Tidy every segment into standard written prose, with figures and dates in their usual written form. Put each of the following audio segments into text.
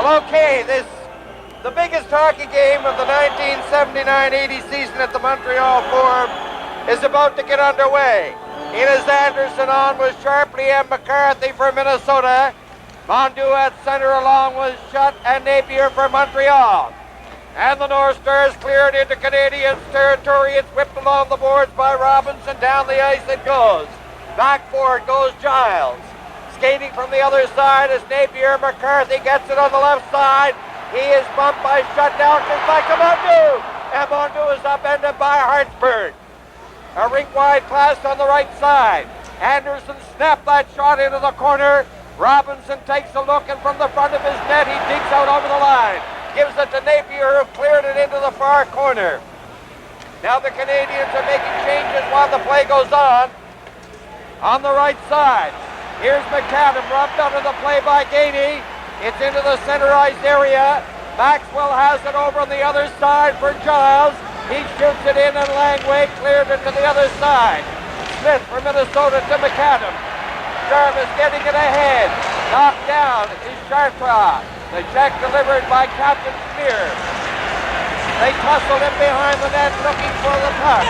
Well, okay, the biggest hockey game of the 1979-80 season at the Montreal Forum is about to get underway. Enos Anderson on with Sharpley and McCarthy for Minnesota. Mondeau at center along with Shutt and Napier for Montreal. And the North Stars cleared into Canadiens territory. It's whipped along the boards by Robinson. Down the ice it goes. Back forward goes Giles. Skating from the other side is Napier. McCarthy gets it on the left side. He is bumped by Shutt. Down comes back to Mondeau. And Mondeau is upended by Hartsburg. A rink-wide pass on the right side. Anderson snapped that shot into the corner. Robinson takes a look, and from the front of his net, he digs out over the line. Gives it to Napier, who cleared it into the far corner. Now the Canadiens are making changes while the play goes on. On the right side, here's McAdam, rubbed out of the play by Gainey. It's into the center ice area. Maxwell has it over on the other side for Giles. He shoots it in, and Langway cleared it to the other side. Smith for Minnesota to McAdam. Jarvis getting it ahead. Knocked down is Chartrand. The check delivered by Captain Spear. They tussle him behind the net looking for the puck.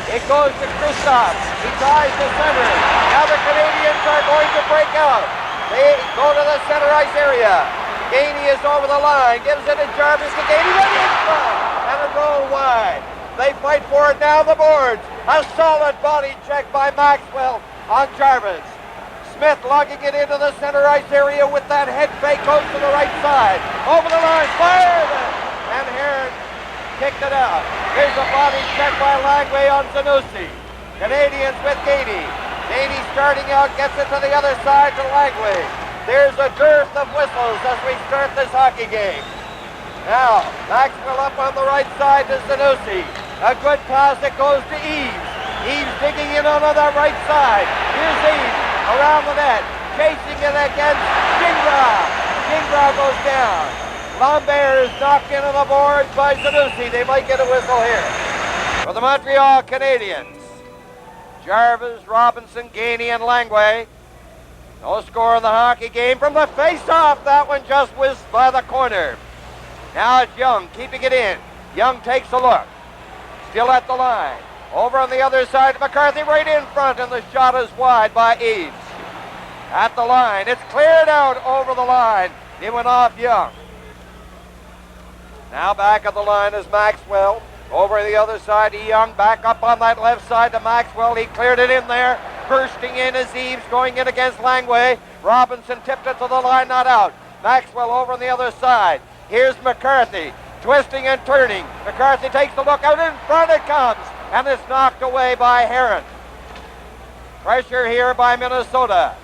It goes to Kristoff. He tries to center. Now the Canadiens are going to break out. They go to the center ice area. Gainey is over the line. Gives it to Jarvis to Gainey. Right in front. And a roll wide. They fight for it now, the boards. A solid body check by Maxwell on Jarvis. Smith lugging it into the center ice area with that head fake, goes to the right side. Over the line, fired! And Heron kicked it out. Here's a body check by Langway on Zanussi. Canadiens with Gainey. Gainey starting out, gets it to the other side to Langway. There's a dearth of whistles as we start this hockey game. Now, Maxwell up on the right side to Zanussi. A good pass that goes to Eves. Eves digging in on that right side. Here's Eves. Around the net, chasing it against Gingras. Gingras goes down. Lambert is knocked in on the boards by Zanussi. They might get a whistle here. For the Montreal Canadiens, Jarvis, Robinson, Gainey, and Langway. No score in the hockey game from the face-off. That one just whizzed by the corner. Now it's Young keeping it in. Young takes a look. Still at the line. Over on the other side, McCarthy right in front, and the shot is wide by Eves. At the line, it's cleared out over the line. It went off Young. Now back at the line is Maxwell. Over the other side, Young back up on that left side to Maxwell. He cleared it in there. Bursting in is Eves, going in against Langway. Robinson tipped it to the line, not out. Maxwell over on the other side. Here's McCarthy, twisting and turning. McCarthy takes the look, out in front it comes. And it's knocked away by Heron. Pressure here by Minnesota.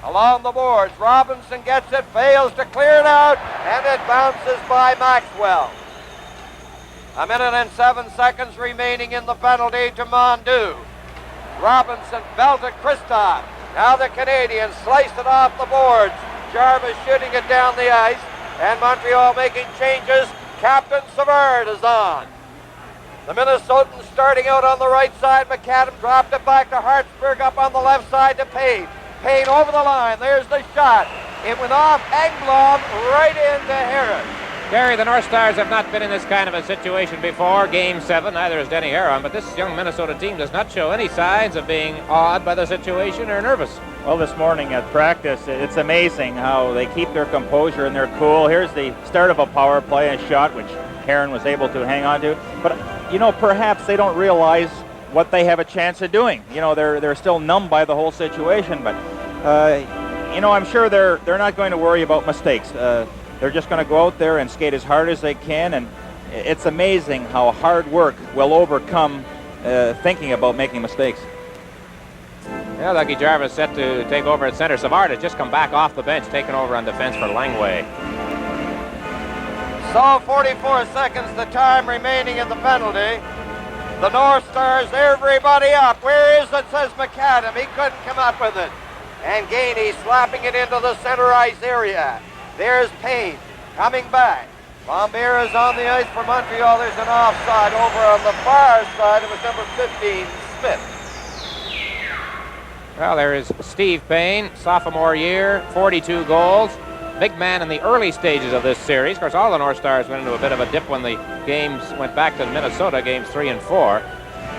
Along the boards, Robinson gets it, fails to clear it out, and it bounces by Maxwell. 1 minute and 7 seconds remaining in the penalty to Mondeau. Robinson belted Kristoff. Now the Canadiens sliced it off the boards. Jarvis shooting it down the ice, and Montreal making changes. Captain Savard is on. The Minnesotans starting out on the right side. McAdam dropped it back to Hartsburg, up on the left side to Payne. Payne over the line. There's the shot. It went off Engblom right into Heron. Gary, the North Stars have not been in this kind of a situation before. Game 7, neither has Denny Heron, but this young Minnesota team does not show any signs of being awed by the situation or nervous. Well, this morning at practice, it's amazing how they keep their composure and they're cool. Here's the start of a power play, a shot which Heron was able to hang on to. But, perhaps they don't realize what they have a chance of doing. They're still numb by the whole situation, but, I'm sure they're not going to worry about mistakes. They're just going to go out there and skate as hard as they can, and it's amazing how hard work will overcome thinking about making mistakes. Yeah, Lucky Jarvis set to take over at center. Savard has just come back off the bench, taking over on defense for Langway. So 44 seconds the time remaining in the penalty. The North Stars, everybody up. Where is it, says McAdam. He couldn't come up with it. And Gainey slapping it into the center ice area. There's Payne coming back. Lambert is on the ice for Montreal. There's an offside over on the far side. It was number 15, Smith. Well, there is Steve Payne, sophomore year, 42 goals. big man in the early stages of this series. Of course, all the North Stars went into a bit of a dip when the games went back to Minnesota, games 3 and 4.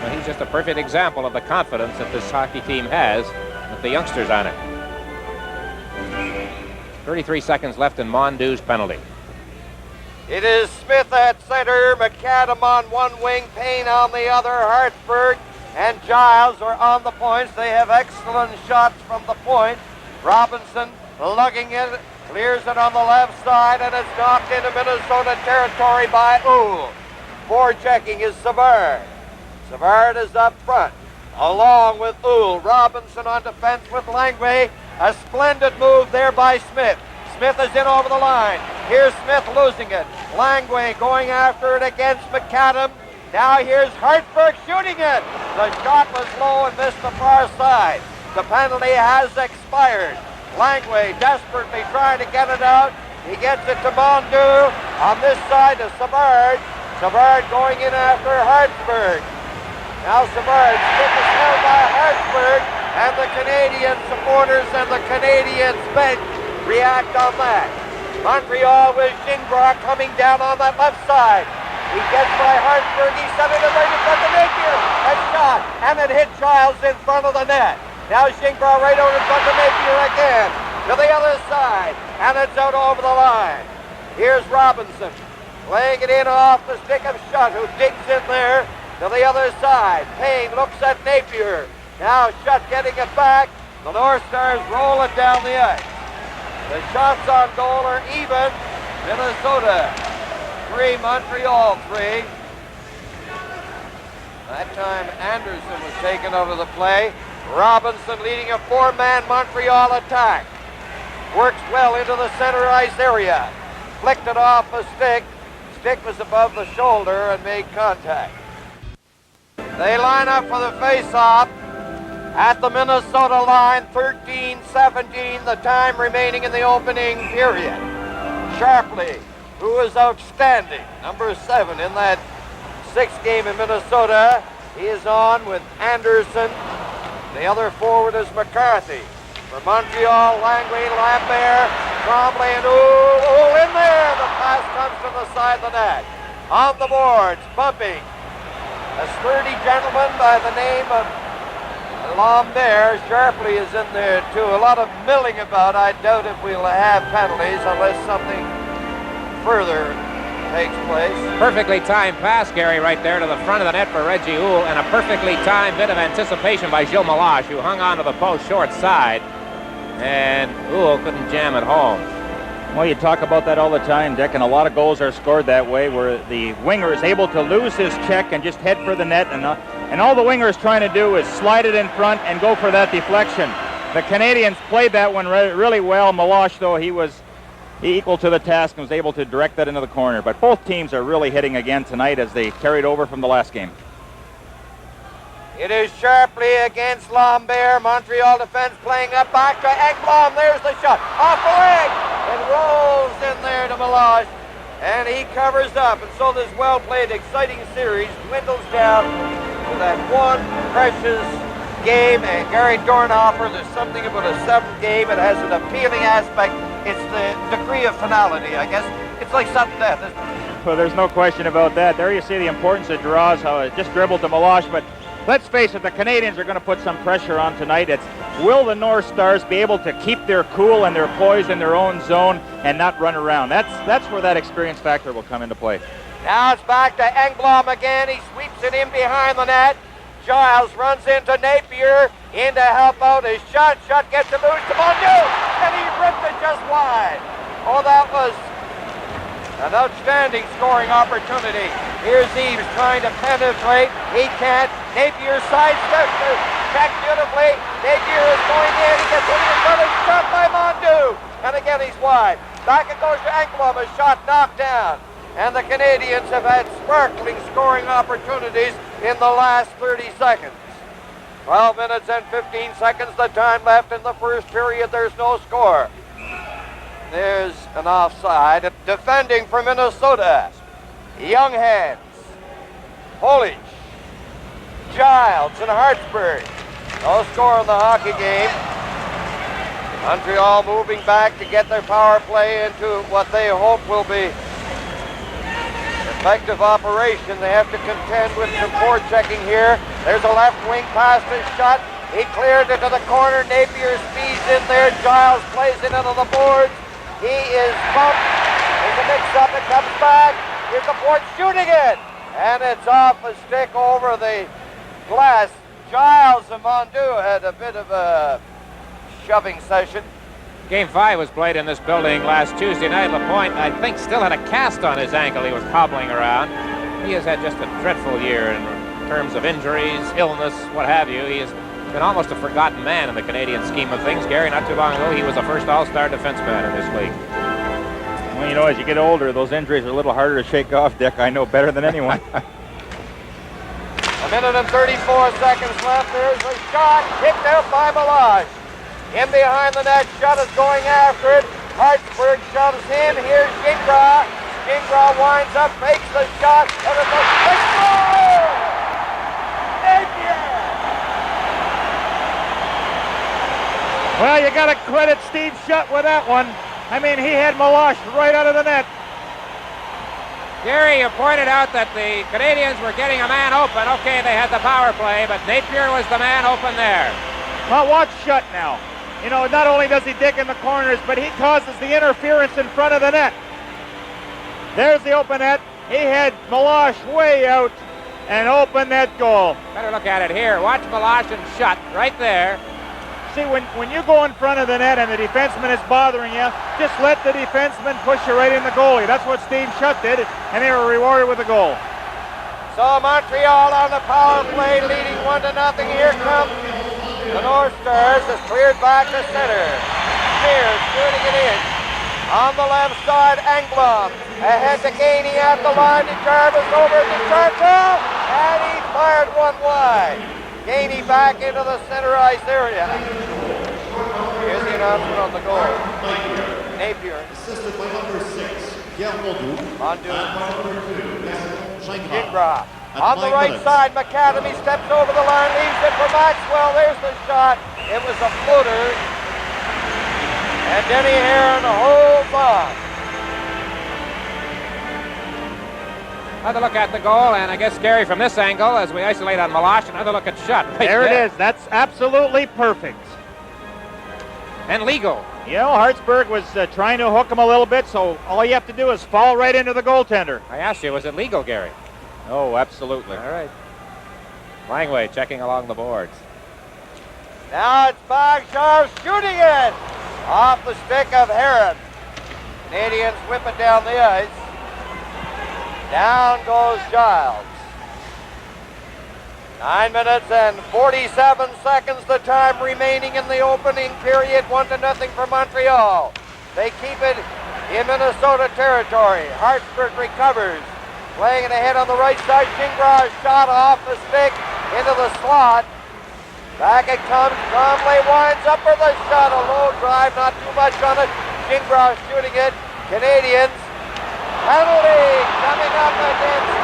But he's just a perfect example of the confidence that this hockey team has with the youngsters on it. 33 seconds left in Mondu's penalty. It is Smith at center, McAdam on one wing, Payne on the other, Hartsburg and Giles are on the points. They have excellent shots from the point. Robinson lugging it, clears it on the left side, and it's knocked into Minnesota territory by Uhl. Forechecking is Savard. Savard is up front, along with Uhl. Robinson on defense with Langway. A splendid move there by Smith. Smith is in over the line. Here's Smith losing it. Langway going after it against McAdam. Now here's Hartsburg shooting it. The shot was low and missed the far side. The penalty has expired. Langway desperately trying to get it out. He gets it to Mondu. On this side to Savard. Savard going in after Hartsburg. Now Savard, stick is held by Hartsburg, and the Canadian supporters and the Canadiens bench react on that. Montreal with Gingras coming down on that left side. He gets by Hartsburg, he sent it right in front of Napier. A shot, and it hit Giles in front of the net. Now Gingras right over in front of Napier again. To the other side, and it's out over the line. Here's Robinson, laying it in off the stick of Shutt, who digs in there. To the other side, Payne looks at Napier. Now Shutt getting it back. The North Stars roll it down the ice. The shots on goal are even. Minnesota 3, Montreal 3. That time Anderson was taken out of the play. Robinson leading a 4-man Montreal attack. Works well into the center ice area. Flicked it off a stick. Stick was above the shoulder and made contact. They line up for the face-off at the Minnesota line, 13-17, the time remaining in the opening period. Sharpley, who is outstanding, number 7 in that 6th game in Minnesota. He is on with Anderson. The other forward is McCarthy. For Montreal, Langley, Lambert, Trombley, and Uhl in there. The pass comes to the side of the net. On the boards, bumping. A sturdy gentleman by the name of Lambert. Sharpley is in there too. A lot of milling about. I doubt if we'll have penalties unless something further takes place. Perfectly timed pass, Gary, right there to the front of the net for Reggie Uhl, and a perfectly timed bit of anticipation by Gilles Meloche, who hung onto the post short side, and Uhl couldn't jam it home. Well, you talk about that all the time, Dick, and a lot of goals are scored that way, where the winger is able to lose his check and just head for the net, and all the winger is trying to do is slide it in front and go for that deflection. The Canadiens played that one really well. Meloche, though, he was equal to the task and was able to direct that into the corner. But both teams are really hitting again tonight as they carried over from the last game. It is Sharpley against Lambert. Montreal defense playing up back to Ekblom. There's the shot. Off the leg. It rolls in there to Meloche. And he covers up. And so this well-played, exciting series dwindles down to that one precious game. And Gary Dornhofer, there's something about a 7th game. It has an appealing aspect. It's the degree of finality, I guess. It's like sudden death, isn't it? Well, there's no question about that. There you see the importance of draws, how it just dribbled to Meloche. But let's face it, the Canadiens are going to put some pressure on tonight. It's will the North Stars be able to keep their cool and their poise in their own zone and not run around? That's where that experience factor will come into play. Now it's back to Ekblom again. He sweeps it in behind the net. Giles runs into Napier. In to help out his shot. Shot gets it loose to Mondu. And he ripped it just wide. Oh, that was an outstanding scoring opportunity. Here's Eaves trying to penetrate. He can't. Napier sidesteps it. Checked beautifully. Napier is going in. He gets in front of shot by Mondu. And again he's wide. Back it goes to Ekblom. A shot knocked down. And the Canadiens have had sparkling scoring opportunities in the last 30 seconds. 12 minutes and 15 seconds, the time left in the first period. There's no score. There's an offside. Defending for Minnesota, Youngheads, Polish, Giles, and Hartsburg. No score in the hockey game. Montreal moving back to get their power play into what they hope will be effective operation. They have to contend with some forechecking here. There's a left wing pass to shot. He cleared it to the corner. Napier speeds in there. Giles plays it into the boards. He is bumped. There's a mix-up. It comes back. Here's the Ford shooting it. And it's off a stick over the glass. Giles and Mondu had a bit of a shoving session. Game 5 was played in this building last Tuesday night. Lapointe, I think, still had a cast on his ankle. He was hobbling around. He has had just a dreadful year in terms of injuries, illness, what have you. He has been almost a forgotten man in the Canadian scheme of things. Gary, not too long ago, he was the first all-star defenseman in this league. Well, you know, as you get older, those injuries are a little harder to shake off, Dick. I know better than anyone. A minute and 34 seconds left. There's a shot kicked out by Meloche. In behind the net, Shutt is going after it. Hartsburg shoves in. Here's Gingras. Gingras winds up, fakes the shot, and it's a big goal! Napier! Well, you got to credit Steve Shutt with that one. I mean, he had Meloche right out of the net. Gary, you pointed out that the Canadiens were getting a man open. Okay, they had the power play, but Napier was the man open there. Well, watch Shutt now. You know, not only does he dig in the corners, but he causes the interference in front of the net. There's the open net. He had Meloche way out and opened that goal. Better look at it here. Watch Meloche and Shutt right there. See, when you go in front of the net and the defenseman is bothering you, just let the defenseman push you right in the goalie. That's what Steve Shutt did, and they were rewarded with a goal. So Montreal on the power play, leading 1-0. Here comes the North Stars. Is cleared back to center. Spears shooting it in. On the left side, Engblom. Ahead to Gainey at the line to Jarvis, over to Chartel, and he fired one wide. Gainey back into the center ice area. Here's the announcement on the goal. Napier. Assisted by number 6, Mondu. Gingras. On the right side, McAdamy steps over the line, leaves it for Maxwell. There's the shot. It was a floater. And Denny Heron holds on. Another look at the goal, and I guess, Gary, from this angle, as we isolate on Meloche, another look at Shutt. Right there it is. That's absolutely perfect. And legal. You know, Hartsburg was trying to hook him a little bit, so all you have to do is fall right into the goaltender. I asked you, was it legal, Gary? Oh, absolutely. All right. Langway checking along the boards. Now it's Bagshaw shooting it off the stick of Heron. Canadians whip it down the ice. Down goes Giles. 9 minutes and 47 seconds, the time remaining in the opening period. 1-0 for Montreal. They keep it in Minnesota territory. Hartsburg recovers. Playing it ahead on the right side. Gingras shot off the stick into the slot. Back it comes. Conley winds up for the shot. A low drive, not too much on it. Gingras shooting it. Canadiens. Penalty coming up against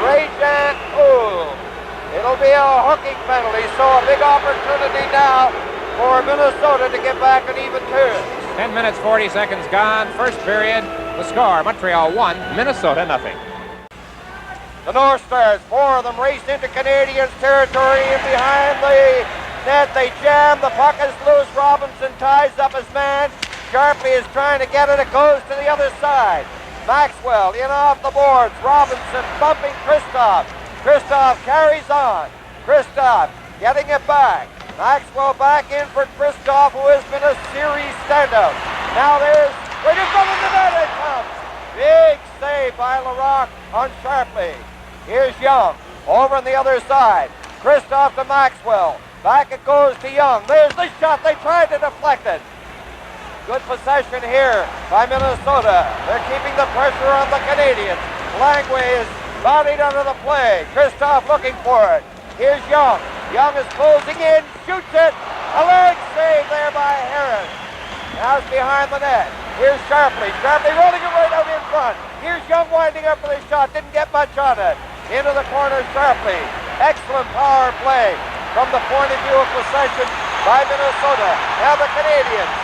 Rajan Oul. It'll be a hooking penalty, so a big opportunity now for Minnesota to get back on even terms. 10 minutes, 40 seconds gone. First period, the score, Montreal 1, Minnesota 0. The North Stars, 4 of them race into Canadiens territory, and behind the net they jam. The puck is loose. Robinson ties up his man. Sharpley is trying to get it. It goes to the other side. Maxwell in off the boards. Robinson bumping Kristoff. Kristoff carries on. Kristoff getting it back. Maxwell back in for Kristoff, who has been a series standout. Now there's right in front of the net. It comes. Big save by Larocque on Sharpley. Here's Young over on the other side. Kristoff to Maxwell. Back it goes to Young. There's the shot. They tried to deflect it. Good possession here by Minnesota. They're keeping the pressure on the Canadiens. Langway is bodied under the play. Kristoff looking for it. Here's Young. Young is closing in, shoots it. A leg save there by Heron. Now it's behind the net. Here's Sharpley. Sharpley rolling it right out in front. Here's Young winding up for the shot. Didn't get much on it. Into the corner, Sharpley. Excellent power play from the point of view of possession by Minnesota. Now the Canadiens.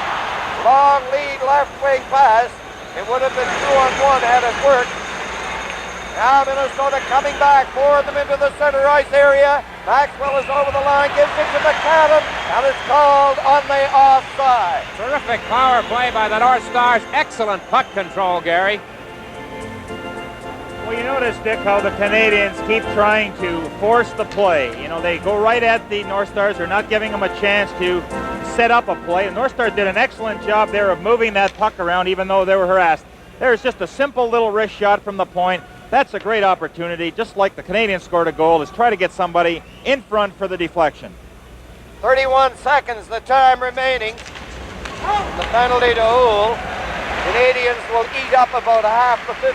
Long lead left wing pass. It would have been 2-on-1 had it worked. Now Minnesota coming back, pouring them into the center ice area. Maxwell is over the line, gives it to McAdam, and it's called on the offside. Terrific power play by the North Stars. Excellent puck control, Gary. Well, you notice, Dick, how the Canadiens keep trying to force the play. You know, they go right at the North Stars. They're not giving them a chance to set up a play. The North Stars did an excellent job there of moving that puck around, even though they were harassed. There's just a simple little wrist shot from the point. That's a great opportunity, just like the Canadiens scored a goal, is try to get somebody in front for the deflection. 31 seconds, the time remaining. The penalty to Houle. Canadiens will eat up about half the 15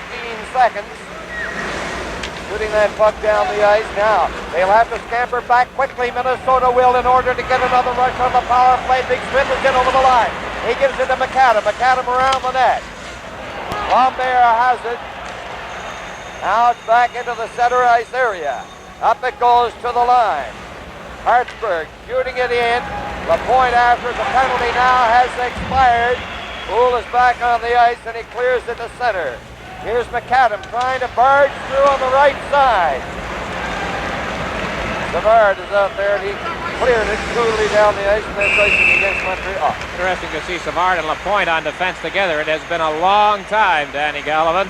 seconds. Shooting that puck down the ice now. They'll have to scamper back quickly. Minnesota will in order to get another rush on the power play. Big Smith is in over the line. He gives it to McAdam. McAdam around the net. Lambert has it. Now it's back into the center ice area. Up it goes to the line. Hartsburg shooting it in. The point after the penalty now has expired. Houle is back on the ice and he clears it to center. Here's McAdam trying to barge through on the right side. Savard is out there and he cleared it coolly down the ice and then racing against Montreal. Interesting to see Savard and Lapointe on defense together. It has been a long time, Danny Gallivan,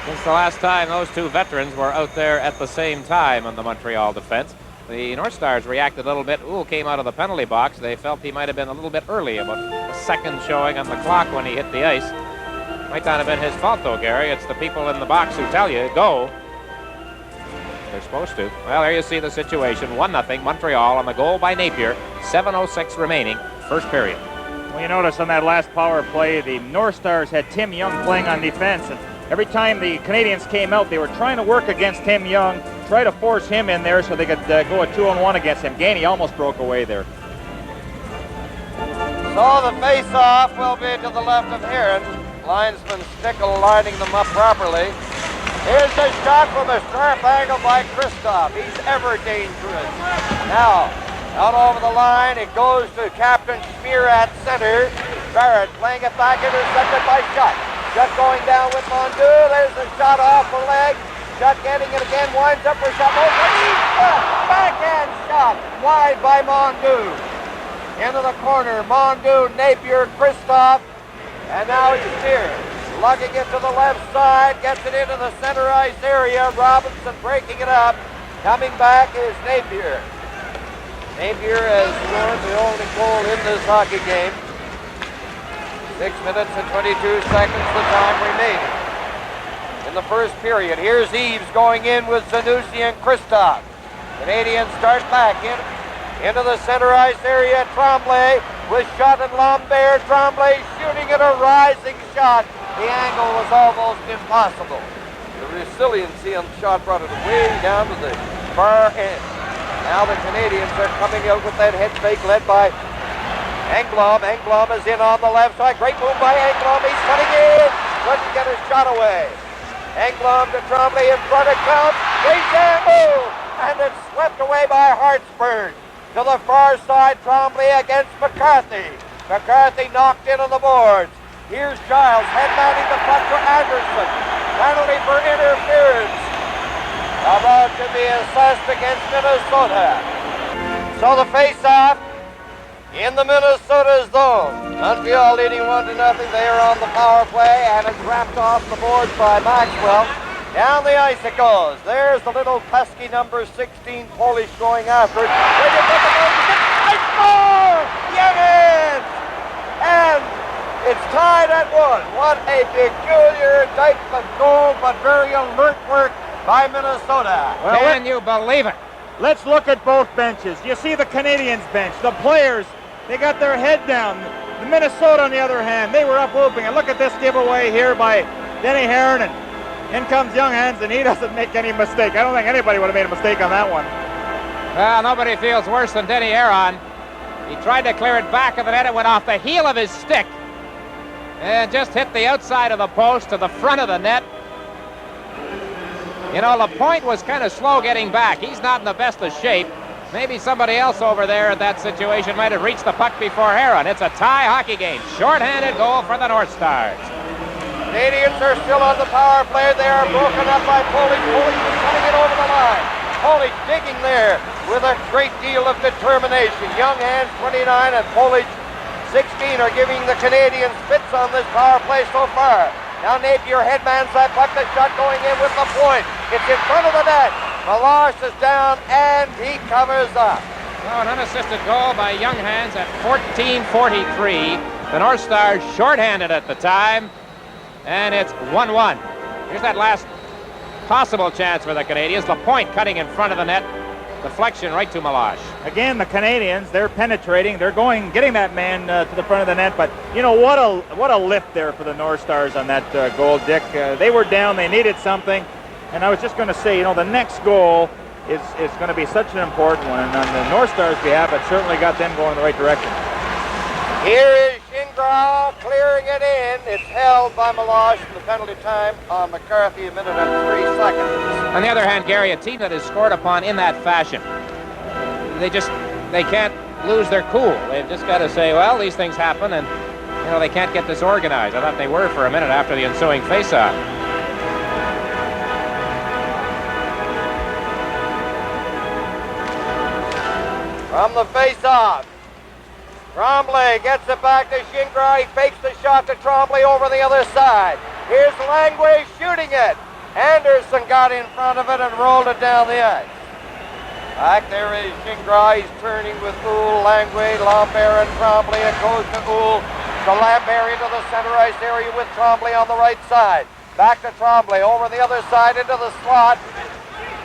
since the last time those two veterans were out there at the same time on the Montreal defense. The North Stars reacted a little bit. Houle came out of the penalty box. They felt he might have been a little bit early, about a second showing on the clock when he hit the ice. Might not have been his fault, though, Gary. It's the people in the box who tell you, go. They're supposed to. Well, there you see the situation. 1-0 Montreal on the goal by Napier. 7:06 remaining, first period. Well, you notice on that last power play, the North Stars had Tim Young playing on defense, and every time the Canadiens came out, they were trying to work against Tim Young, try to force him in there so they could go a 2-on-1 against him. Gainey almost broke away there. So the face-off will be to the left of Heron. Linesman Stickle lining them up properly. Here's a shot from a sharp angle by Kristoff. He's ever dangerous. Now, out over the line, it goes to Captain Schmier at center. Barrett playing it back, intercepted by Schutt. Schutt going down with Mondu. There's a shot off the leg. Schutt getting it again, winds up for shot. Backhand shot wide by Mondu. Into the corner, Mondu, Napier, Kristoff, and now it's Schmier. Lugging it to the left side, gets it into the center ice area. Robinson breaking it up. Coming back is Napier. Napier has scored the only goal in this hockey game. 6 minutes and 22 seconds, the time remaining in the first period. Here's Eves going in with Zanussi and Kristoff. Canadiens start back into the center ice area. Tremblay with Schutt and Lambert. Tremblay shooting at a rising shot. The angle was almost impossible. The resiliency on the shot brought it way down to the far end. Now the Canadiens are coming out with that head fake led by Engblom. Engblom is in on the left side. Great move by Engblom. He's cutting in. Couldn't get his shot away. Engblom to Tremblay in front of Counts. Great move. And it's swept away by Hartsburg. To the far side, Tremblay against McCarthy. McCarthy knocked in on the boards. Here's Giles headlining the puck for Anderson. Penalty for interference. About to be assessed against Minnesota. So the face-off in the Minnesota zone. Montreal leading 1-0. They are on the power play, and it's wrapped off the boards by Maxwell. Down the ice it goes. There's the little pesky number 16 Polish going after it. I score! Yes! And it's tied at 1. What a peculiar type of goal, but very alert work by Minnesota. Well, can you believe it? Let's look at both benches. You see the Canadiens bench. The players, they got their head down. The Minnesota, on the other hand, they were up whooping. And look at this giveaway here by Denny Heron. And in comes Young Hands, and he doesn't make any mistake. I don't think anybody would have made a mistake on that one. Well, nobody feels worse than Denny Heron. He tried to clear it back of the net. It went off the heel of his stick and just hit the outside of the post to the front of the net. You know, Lapointe was kind of slow getting back. He's not in the best of shape. maybe somebody else over there in that situation might have reached the puck before Heron. It's a tie hockey game. Short-handed goal for the North Stars. Canadiens are still on the power play. They are broken up by Polish. Polish is coming in over the line. Polish digging there with a great deal of determination. Young hands 29 and Polish 16 are giving the Canadiens fits on this power play so far. Now Napier headmans that puck. The shot going in with the point. It's in front of the net. Meloche is down and he covers up. Oh, an unassisted goal by Young Hands at 14:43. The North Stars shorthanded at the time, and it's 1-1. Here's that last possible chance for the Canadiens. Lapointe cutting in front of the net. Deflection right to Meloche. Again, the Canadiens, they're penetrating. They're getting that man to the front of the net. But you know what a lift there for the North Stars on that goal, Dick. They were down. They needed something. And I was just going to say, you know, the next goal is going to be such an important one. And on the North Stars' behalf, it certainly got them going in the right direction. Here is Shingrau clearing it in. It's held by Meloche in the penalty time on McCarthy, a minute and 3 seconds. On the other hand, Gary, a team that is scored upon in that fashion, they can't lose their cool. They've just got to say, well, these things happen, and you know they can't get this organized. I thought they were for a minute after the ensuing faceoff. From the face-off, Tremblay gets it back to Shingrau. He fakes the shot to Tremblay over the other side. Here's Langway shooting it. Anderson got in front of it and rolled it down the ice. Back there is Shingrau. He's turning with Oul, Langway, Lambert, and Tremblay. It goes to Oul, to Lambert into the center ice area with Tremblay on the right side. Back to Tremblay over the other side into the slot.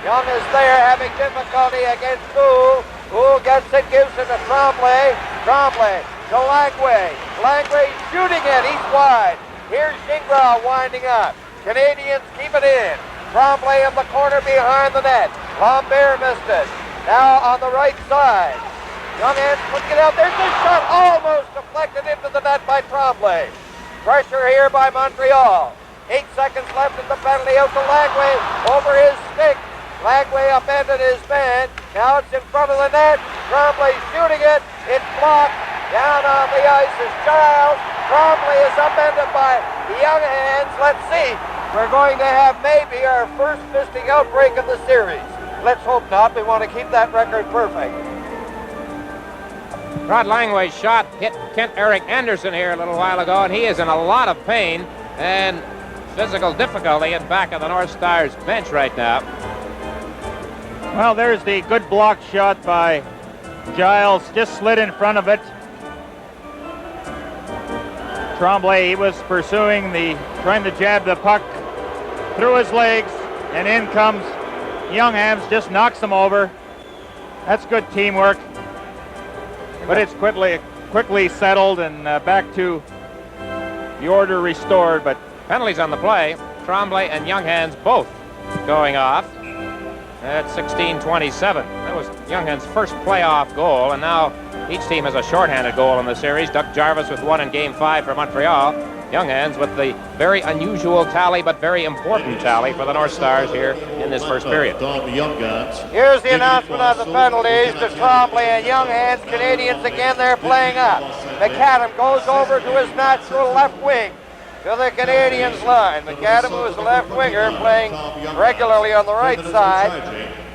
Young is there having difficulty against Oul. Oul gets it, gives it to Tremblay. Tremblay to Langway. Langway shooting it. He's wide. Here's Shingrau winding up. Canadiens keep it in. Tremblay in the corner behind the net. Lambert missed it. Now on the right side. Young hands putting it out. There's a shot almost deflected into the net by Tremblay. Pressure here by Montreal. 8 seconds left in the penalty out to Langway over his stick. Langway upended his man. Now it's in front of the net. Tremblay shooting it. It's blocked. Down on the ice is Giles. Tremblay is upended by the Young hands. Let's see. We're going to have maybe our first fisting outbreak of the series. Let's hope not. We want to keep that record perfect. Rod Langway's shot hit Kent Eric Anderson here a little while ago, and he is in a lot of pain and physical difficulty in back of the North Stars bench right now. Well, there's the good block shot by Giles, just slid in front of it. Tremblay, he was pursuing trying to jab the puck through his legs, and in comes Young Hands, just knocks him over. That's good teamwork. But it's quickly settled and back to the order restored. But penalties on the play. Tremblay and Young Hands both going off. At 16:27. That was Young Hands' first playoff goal, and now each team has a shorthanded goal in the series. Doug Jarvis with one in Game 5 for Montreal. Young Hands with the very unusual tally, but very important tally for the North Stars here in this first period. Here's the announcement of the penalties to Tremblay and Young Hands. Canadiens again, they're playing up. McAdam goes over to his natural left wing to the Canadiens line. McAdam, who is a left winger, playing regularly on the right side.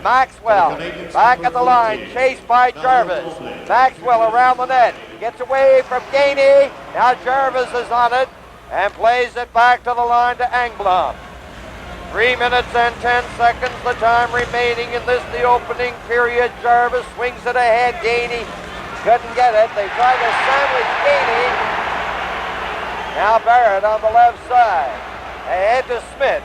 Maxwell back at the line, chased by Jarvis. Maxwell around the net, gets away from Gainey. Now Jarvis is on it and plays it back to the line to Engblom. 3 minutes and 10 seconds, the time remaining in this, the opening period. Jarvis swings it ahead. Gainey couldn't get it. They try to sandwich Gainey. Now Barrett on the left side. Ahead to Smith.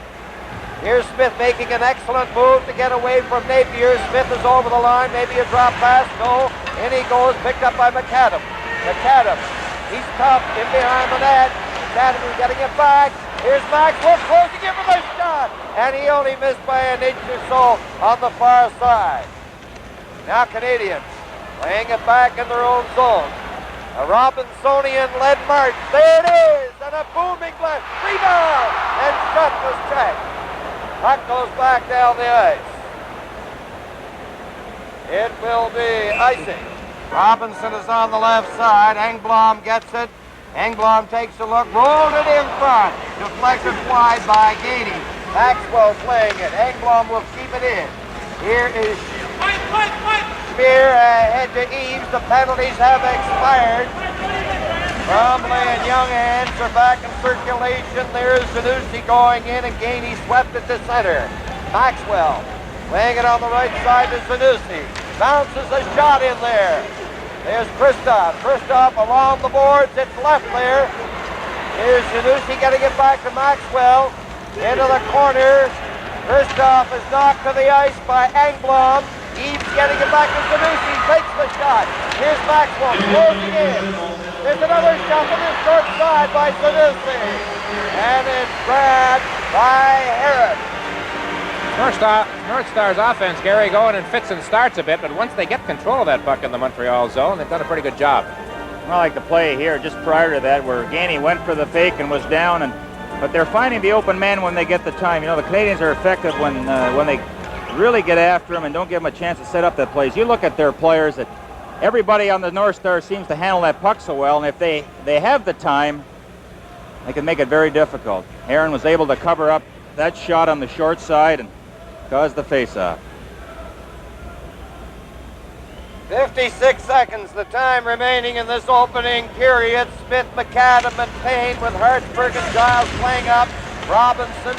Here's Smith making an excellent move to get away from Napier. Smith is over the line. Maybe a drop pass. No. In he goes. Picked up by McAdam. McAdam. He's tough in behind the net. McAdam is getting it back. Here's Maxwell closing in with a shot. And he only missed by an inch or so on the far side. Now Canadiens playing it back in their own zone. A Robinsonian-led march. There it is, and a booming blast. Rebound, and shot was checked. Puck goes back down the ice. It will be icing. Robinson is on the left side. Engblom gets it. Engblom takes a look, rolled it in front. Deflected wide by Gainey. Maxwell playing it. Engblom will keep it in. Here is Spear ahead to Eaves. The penalties have expired. Bromley and Younghans are back in circulation. There's Zanussi going in, and Gainey swept it to center. Maxwell laying it on the right side to Zanussi. Bounces a shot in there. There's Kristoff. Kristoff along the boards. It's left there. Here's Zanussi getting it back to Maxwell. Into the corner. Kristoff is knocked to the ice by Engblom. Eaves getting it back to Zanussi. Takes the shot. Here's Maxwell closing in. There's another shot from the short side by Zanussi. And it's grabbed by Heron. North Star's offense, Gary, going in fits and starts a bit, but once they get control of that puck in the Montreal zone, they've done a pretty good job. I like the play here just prior to that where Gainey went for the fake and was down, but they're finding the open man when they get the time. You know, the Canadiens are effective when they really get after him and don't give him a chance to set up the plays. You look at their players, that everybody on the North Star seems to handle that puck so well, and if they have the time, they can make it very difficult. Aaron was able to cover up that shot on the short side and caused the face-off. 56 seconds, the time remaining in this opening period. Smith, McAdam, and Payne with Hartsburg and Giles playing up. Robinson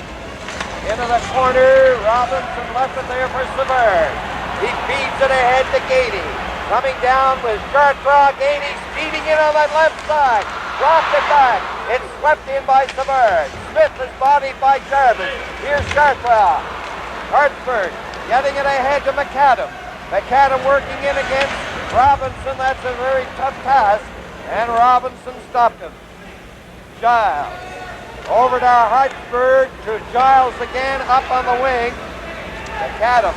into the corner. Robinson left it there for Savard. He feeds it ahead to Gainey. Coming down with Chartrand. Gainey speeding in on that left side. Dropped it back. It's swept in by Savard. Smith is bodied by Jarvis. Here's Chartrand. Hartsburg getting it ahead to McAdam. McAdam working in against Robinson. That's a very tough pass. And Robinson stopped him. Giles. Over to Hartsburg, to Giles again, up on the wing. McAdam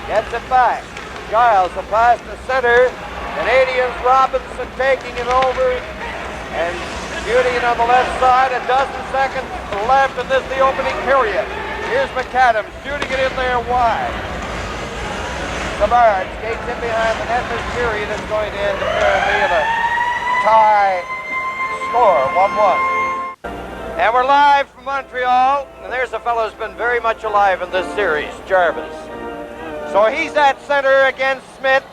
gets it back. Giles, a pass to center. Canadiens, Robinson taking it over and shooting it on the left side. A dozen seconds left in this, the opening period. Here's McAdam shooting it in there wide. Savard skates in behind the net. This period is going to end apparently in a tie score, 1-1. And we're live from Montreal, and there's a fellow who's been very much alive in this series, Jarvis. So he's at center against Smith.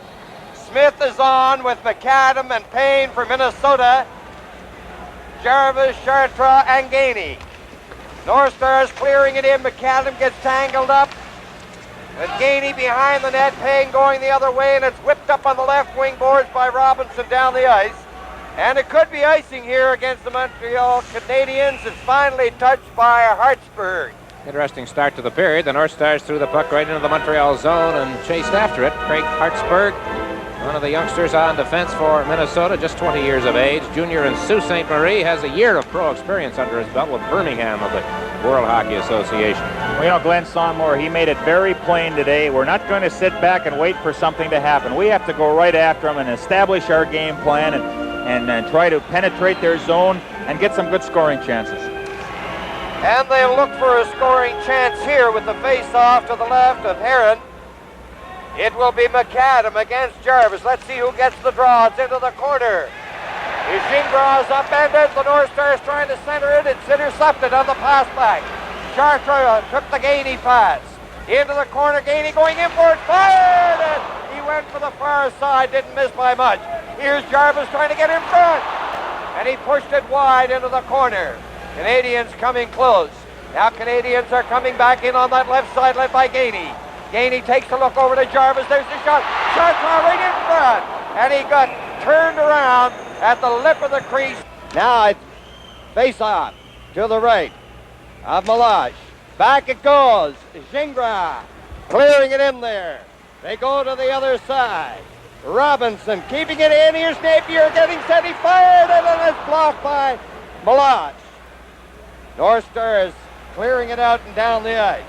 Smith is on with McAdam and Payne for Minnesota. Jarvis, Chartrand, and Gainey. North Stars clearing it in. McAdam gets tangled up. With Gainey behind the net, Payne going the other way, and it's whipped up on the left wing boards by Robinson down the ice. And it could be icing here against the Montreal Canadiens. It's finally touched by Hartsburg. Interesting start to the period. The North Stars threw the puck right into the Montreal zone and chased after it. Craig Hartsburg, one of the youngsters on defense for Minnesota, just 20 years of age. Junior in Sault Ste. Marie, has a year of pro experience under his belt with Birmingham of the World Hockey Association. Well, you know, Glenn Sonmore, he made it very plain today. We're not going to sit back and wait for something to happen. We have to go right after them and establish our game plan and try to penetrate their zone and get some good scoring chances. And they'll look for a scoring chance here with the face-off to the left of Heron. It will be McAdam against Jarvis. Let's see who gets the draw. It's into the corner. Gingras upended. The North Stars trying to center it. It's intercepted on the pass back. Chartrand took the Gainey pass. Into the corner. Gainey going in for it. Fired! And he went for the far side. Didn't miss by much. Here's Jarvis trying to get in front. And he pushed it wide into the corner. Canadiens coming close. Now Canadiens are coming back in on that left side led by Gainey. Gainey takes a look over to Jarvis. There's the shot. Chartrand right in front. And he got turned around at the lip of the crease. Now it's face-off to the right of Malage. Back it goes. Gingras clearing it in there. They go to the other side. Robinson keeping it in. Here's Napier getting set. He fired and then it's blocked by Malage. North Stars clearing it out and down the ice.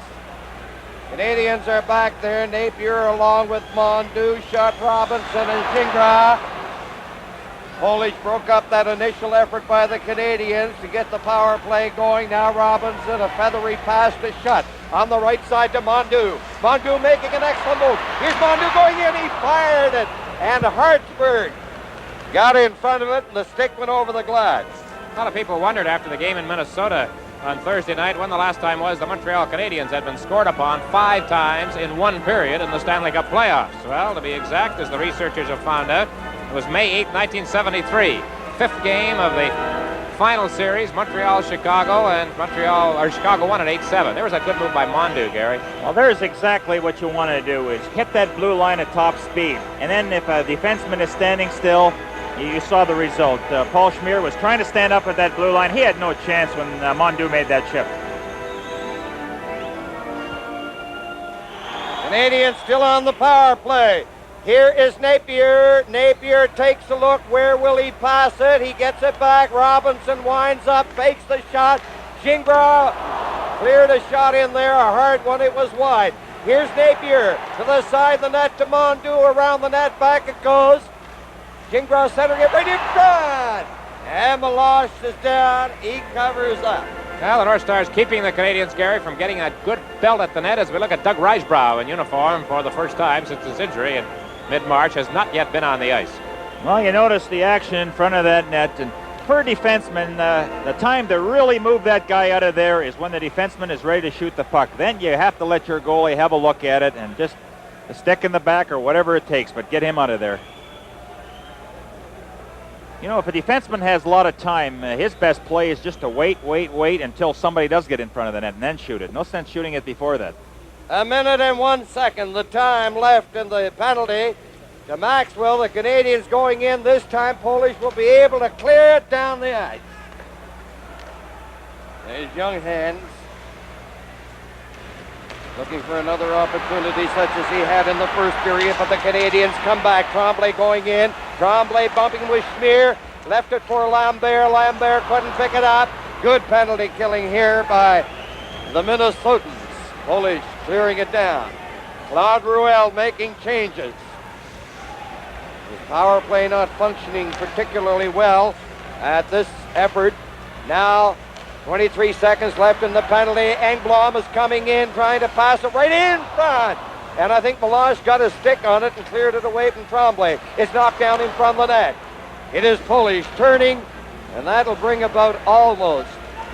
Canadiens are back there. Napier along with Mondu, shot Robinson and Gingras. Polish broke up that initial effort by the Canadiens to get the power play going. Now Robinson, a feathery pass to Shutt. On the right side to Mondu. Mondu making an excellent move. Here's Mondu going in. He fired it. And Hartsburg got in front of it, and the stick went over the glass. A lot of people wondered after the game in Minnesota on Thursday night when the last time was the Montreal Canadiens had been scored upon 5 times in one period in the Stanley Cup playoffs. Well, to be exact, as the researchers have found out, it was May 8, 1973. 5th game of the final series, Montreal-Chicago, and Chicago won at 8-7. There was a good move by Mondu, Gary. Well, there's exactly what you want to do, is hit that blue line at top speed. And then if a defenseman is standing still, you saw the result. Paul Schmier was trying to stand up at that blue line. He had no chance when Mondu made that shift. Canadiens still on the power play. Here is Napier. Napier takes a look. Where will he pass it? He gets it back. Robinson winds up, fakes the shot. Gingras cleared a shot in there, a hard one. It was wide. Here's Napier to the side of the net to Mondu. Around the net, back it goes. Gingras centering it right in front. And Meloche is down. He covers up. Well, the North Stars keeping the Canadiens, Gary, from getting a good belt at the net as we look at Doug Reisbrow in uniform for the first time since his injury in mid-March, has not yet been on the ice. Well, you notice the action in front of that net, and for a defenseman, the time to really move that guy out of there is when the defenseman is ready to shoot the puck. Then you have to let your goalie have a look at it and just a stick in the back or whatever it takes, but get him out of there. You know, if a defenseman has a lot of time, his best play is just to wait until somebody does get in front of the net and then shoot it. No sense shooting it before that. 1 minute and 1 second, the time left in the penalty to Maxwell. The Canadiens going in this time. Polish will be able to clear it down the ice. There's young hands looking for another opportunity such as he had in the first period, but the Canadiens come back. Tremblay going in. Tremblay bumping with Schmier. Left it for Lambert. Lambert couldn't pick it up. Good penalty killing here by the Minnesotans. Polish clearing it down. Claude Ruel making changes. His power play not functioning particularly well at this effort. Now 23 seconds left in the penalty. Engblom is coming in, trying to pass it right in front. And I think Meloche got a stick on it and cleared it away from Tremblay. It's knocked down in front of the net. It is Polish turning, and that'll bring about almost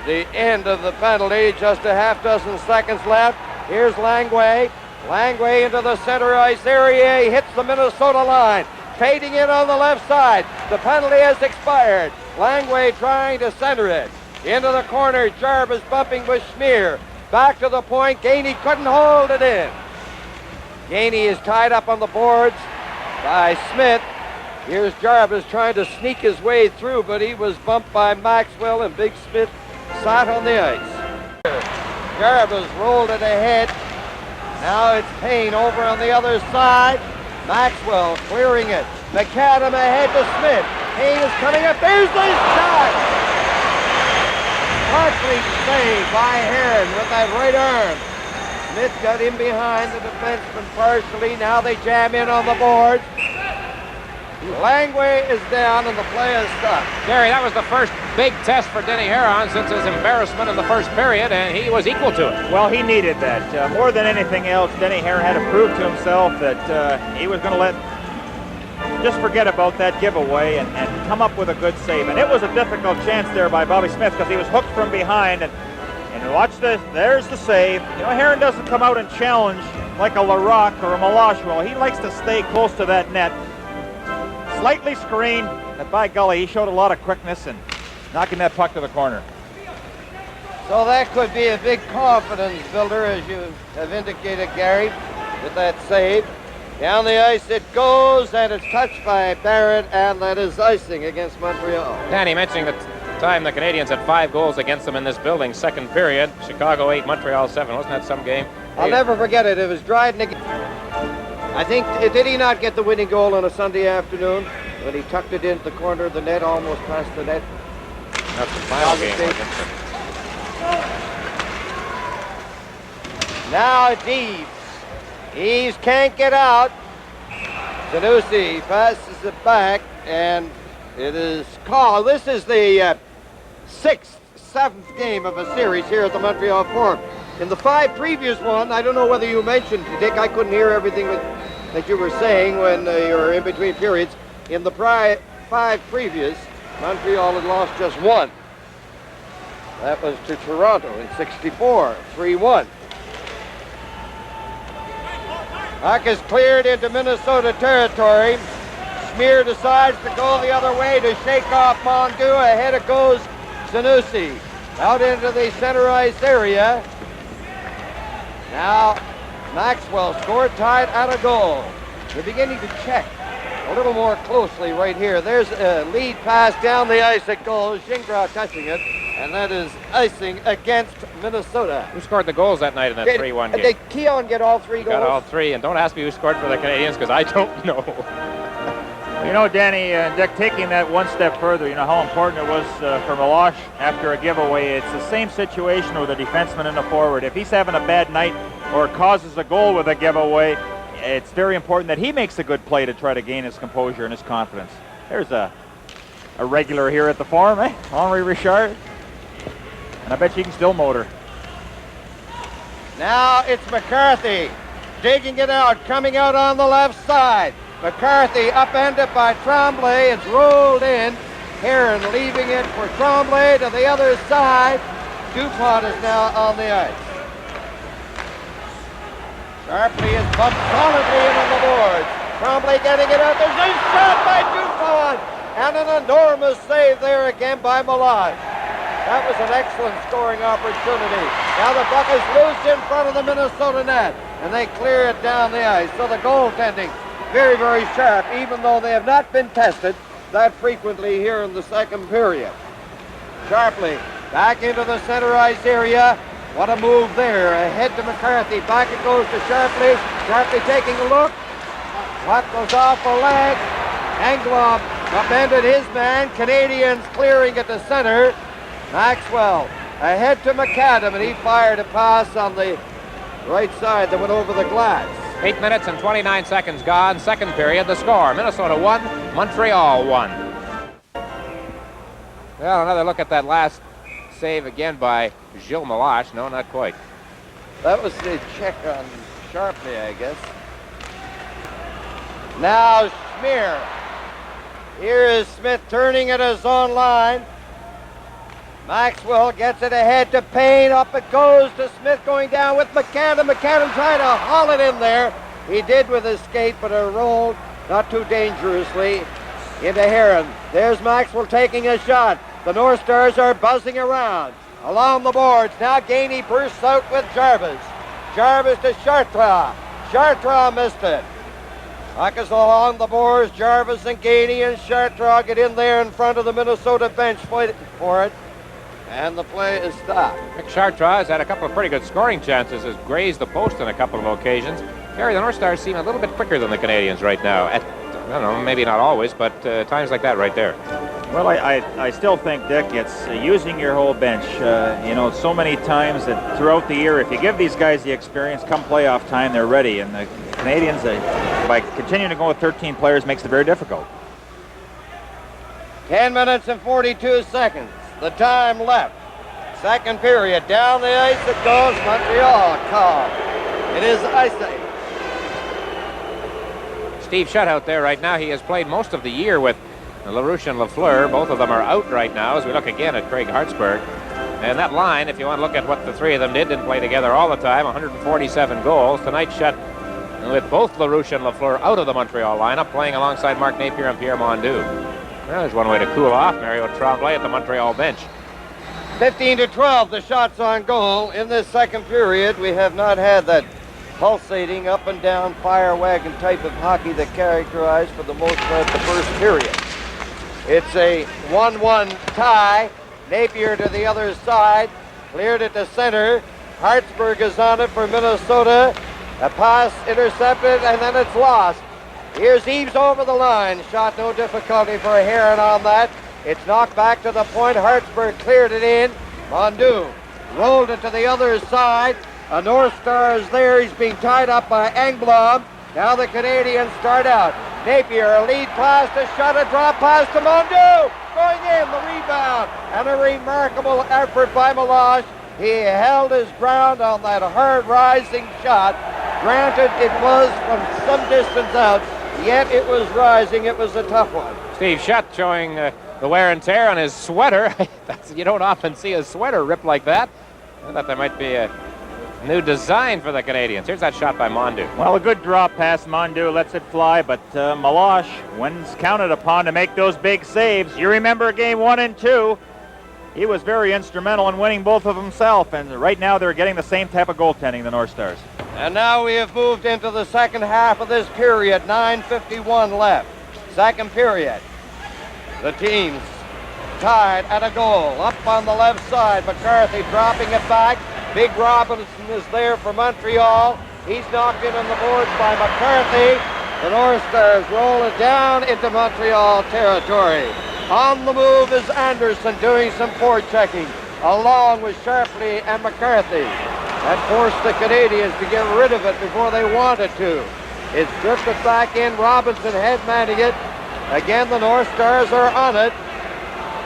the end of the penalty. Just a half dozen seconds left. Here's Langway. Langway into the center ice area. He hits the Minnesota line. Fading in on the left side. The penalty has expired. Langway trying to center it. Into the corner. Jarvis bumping with Schmier. Back to the point. Gainey couldn't hold it in. Gainey is tied up on the boards by Smith. Here's Jarvis trying to sneak his way through, but he was bumped by Maxwell, and Big Smith sat on the ice. Jarvis rolled it ahead. Now it's Payne over on the other side. Maxwell clearing it. McAdam ahead to Smith. Payne is coming up. There's the shot! Partly saved by Heron with that right arm. Smith got in behind the defenseman partially. Now they jam in on the boards. Langway is down and the play is stopped. Gary, that was the first big test for Denny Heron since his embarrassment in the first period, and he was equal to it. Well, he needed that. More than anything else, Denny Heron had to prove to himself that he was going to just forget about that giveaway and come up with a good save. And it was a difficult chance there by Bobby Smith because he was hooked from behind. And watch this. There's the save. You know, Heron doesn't come out and challenge like a Larocque or a Meloche will. He likes to stay close to that net. Slightly screened, and by golly, he showed a lot of quickness and knocking that puck to the corner. So that could be a big confidence builder, as you have indicated, Gary, with that save. Down the ice it goes, and it's touched by Barrett, and that is icing against Montreal. Danny mentioning the time the Canadiens had 5 goals against them in this building, second period. Chicago 8, Montreal 7. Wasn't that some game? I'll never forget it. It was Dryden again. I think, did he not get the winning goal on a Sunday afternoon when he tucked it into the corner of the net, almost past the net? That's the final game. Now Deeds. Eves can't get out. Zanussi passes it back, and It is called. This is the 6th, 7th game of a series here at the Montreal Forum. In the 5 previous one, I don't know whether you mentioned, Dick, I couldn't hear everything that you were saying when you were in between periods. In the 5 previous, Montreal had lost just 1. That was to Toronto in '64, 3-1. Puck is cleared into Minnesota territory. Smear decides to go the other way to shake off Mondew. Ahead it goes Zanussi. Out into the center ice area. Now Maxwell scored tied at a goal. They're beginning to check a little more closely right here. There's a lead pass down the ice. It goes. Gingras touching it. And that is icing against Minnesota. Who scored the goals that night in that 3-1 game? Did Keon get all 3 goals? Got all 3, and don't ask me who scored for the Canadiens, because I don't know. You know, Danny and Dick, taking that one step further, you know how important it was for Milosh after a giveaway. It's the same situation with a defenseman and a forward. If he's having a bad night or causes a goal with a giveaway, it's very important that he makes a good play to try to gain his composure and his confidence. There's a regular here at the Forum, eh? Henri Richard. And I bet you can still motor. Now it's McCarthy digging it out, coming out on the left side. McCarthy upended by Tremblay. It's rolled in. Heron leaving it for Tremblay to the other side. DuPont is now on the ice. Sharpley is bumped solidly in on the boards. Tremblay getting it out. There's a shot by DuPont. And an enormous save there again by Milosh. That was an excellent scoring opportunity. Now the puck is loose in front of the Minnesota net, and they clear it down the ice. So the goaltending, very, very sharp, even though they have not been tested that frequently here in the second period. Sharpley back into the center ice area. What a move there. Ahead to McCarthy. Back it goes to Sharpley. Sharpley taking a look. Puck goes off a leg. Engblom upended his man. Canadiens clearing it to center. Maxwell ahead to McAdam, and he fired a pass on the right side that went over the glass. 8 minutes and 29 seconds gone. Second period, the score. Minnesota 1, Montreal 1. Well, another look at that last save again by Gilles Milosh. No, not quite. That was the check on Sharpley, I guess. Now Smear. Here is Smith turning at his own line. Maxwell gets it ahead to Payne. Up it goes to Smith going down with McAdam. McAdam trying to haul it in there. He did with his skate, but it rolled not too dangerously into Heron. There's Maxwell taking a shot. The North Stars are buzzing around along the boards. Now Gainey bursts out with Jarvis. Jarvis to Chartrand. Chartrand missed it. Puck is along the boards. Jarvis and Gainey and Chartrand get in there in front of the Minnesota bench fighting for it. And the play is stopped. Mick Chartrand has had a couple of pretty good scoring chances, has grazed the post on a couple of occasions. Gary, the North Stars seem a little bit quicker than the Canadiens right now. I don't know, maybe not always, but times like that right there. Well, I still think, Dick, it's using your whole bench. You know, so many times that throughout the year, if you give these guys the experience, come playoff time, they're ready. And the Canadiens, by continuing to go with 13 players, makes it very difficult. 10 minutes and 42 seconds. The time left. Second period. Down the ice it goes. Montreal call. It is icing. Steve Shutout there right now. He has played most of the year with LaRouche and Lafleur. Both of them are out right now as we look again at Craig Hartsburg. And that line, if you want to look at what the three of them didn't play together all the time, 147 goals. Tonight Shut with both LaRouche and Lafleur out of the Montreal lineup, playing alongside Mark Napier and Pierre Mondew. Well, there's one way to cool off Mario Tremblay at the Montreal bench. 15-12, the shots on goal. In this second period, we have not had that pulsating up and down fire wagon type of hockey that characterized for the most part the first period. It's a 1-1 tie. Napier to the other side, cleared it to center. Hartsburg is on it for Minnesota. A pass intercepted, and then it's lost. Here's Eves over the line. Shot no difficulty for Heron on that. It's knocked back to the point. Hartsburg cleared it in. Mondew rolled it to the other side. A North Star is there. He's being tied up by Engblom. Now the Canadiens start out. Napier, a lead pass to shot, a drop pass to Mondu. Going in, the rebound, and a remarkable effort by Meloche. He held his ground on that hard rising shot. Granted, it was from some distance out, yet it was rising. It was a tough one. Steve Shutt showing the wear and tear on his sweater. You don't often see a sweater rip like that. I thought there might be a new design for the Canadiens. Here's that shot by Mondu. Well, a good drop pass. Mondu lets it fly, but Meloche, when's counted upon to make those big saves. You remember game 1 and 2. He was very instrumental in winning both of them himself, and right now they're getting the same type of goaltending, the North Stars. And now we have moved into the second half of this period, 9:51 left. Second period. The teams tied at a goal. Up on the left side, McCarthy dropping it back. Big Robinson is there for Montreal. He's knocked in on the boards by McCarthy. The North Stars roll it down into Montreal territory. On the move is Anderson doing some forechecking, along with Sharpley and McCarthy. That forced the Canadiens to get rid of it before they wanted to. It's drifted back in, Robinson headmanning it. Again, the North Stars are on it.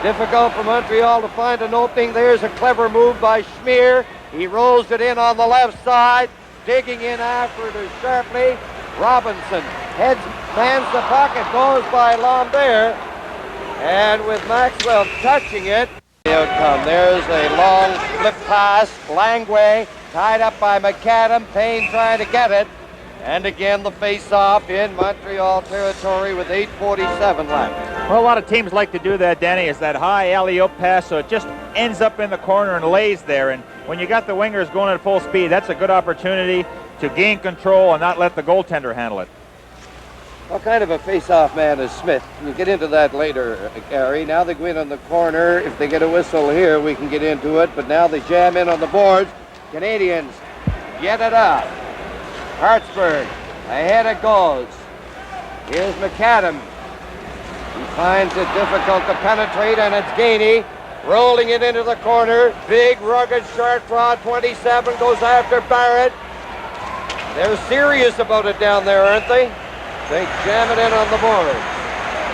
Difficult for Montreal to find an opening. There's a clever move by Schmier. He rolls it in on the left side, digging in after it is Sharpley. Robinson mans the puck, it goes by Lambert. And with Maxwell touching it, the outcome. There's a long flip pass. Langway tied up by McAdam. Payne trying to get it. And again, the face-off in Montreal territory with 8:47 left. Well, a lot of teams like to do that, Danny, is that high alley-oop pass, so it just ends up in the corner and lays there. And when you got the wingers going at full speed, that's a good opportunity to gain control and not let the goaltender handle it. What kind of a face-off man is Smith? We'll get into that later, Gary. Now they go in on the corner. If they get a whistle here, we can get into it. But now they jam in on the boards. Canadiens get it up. Hartsburg, ahead it goes. Here's McAdam. He finds it difficult to penetrate, and it's Gainey rolling it into the corner. Big, rugged, short draw, 27, goes after Barrett. They're serious about it down there, aren't they? They jam it in on the board.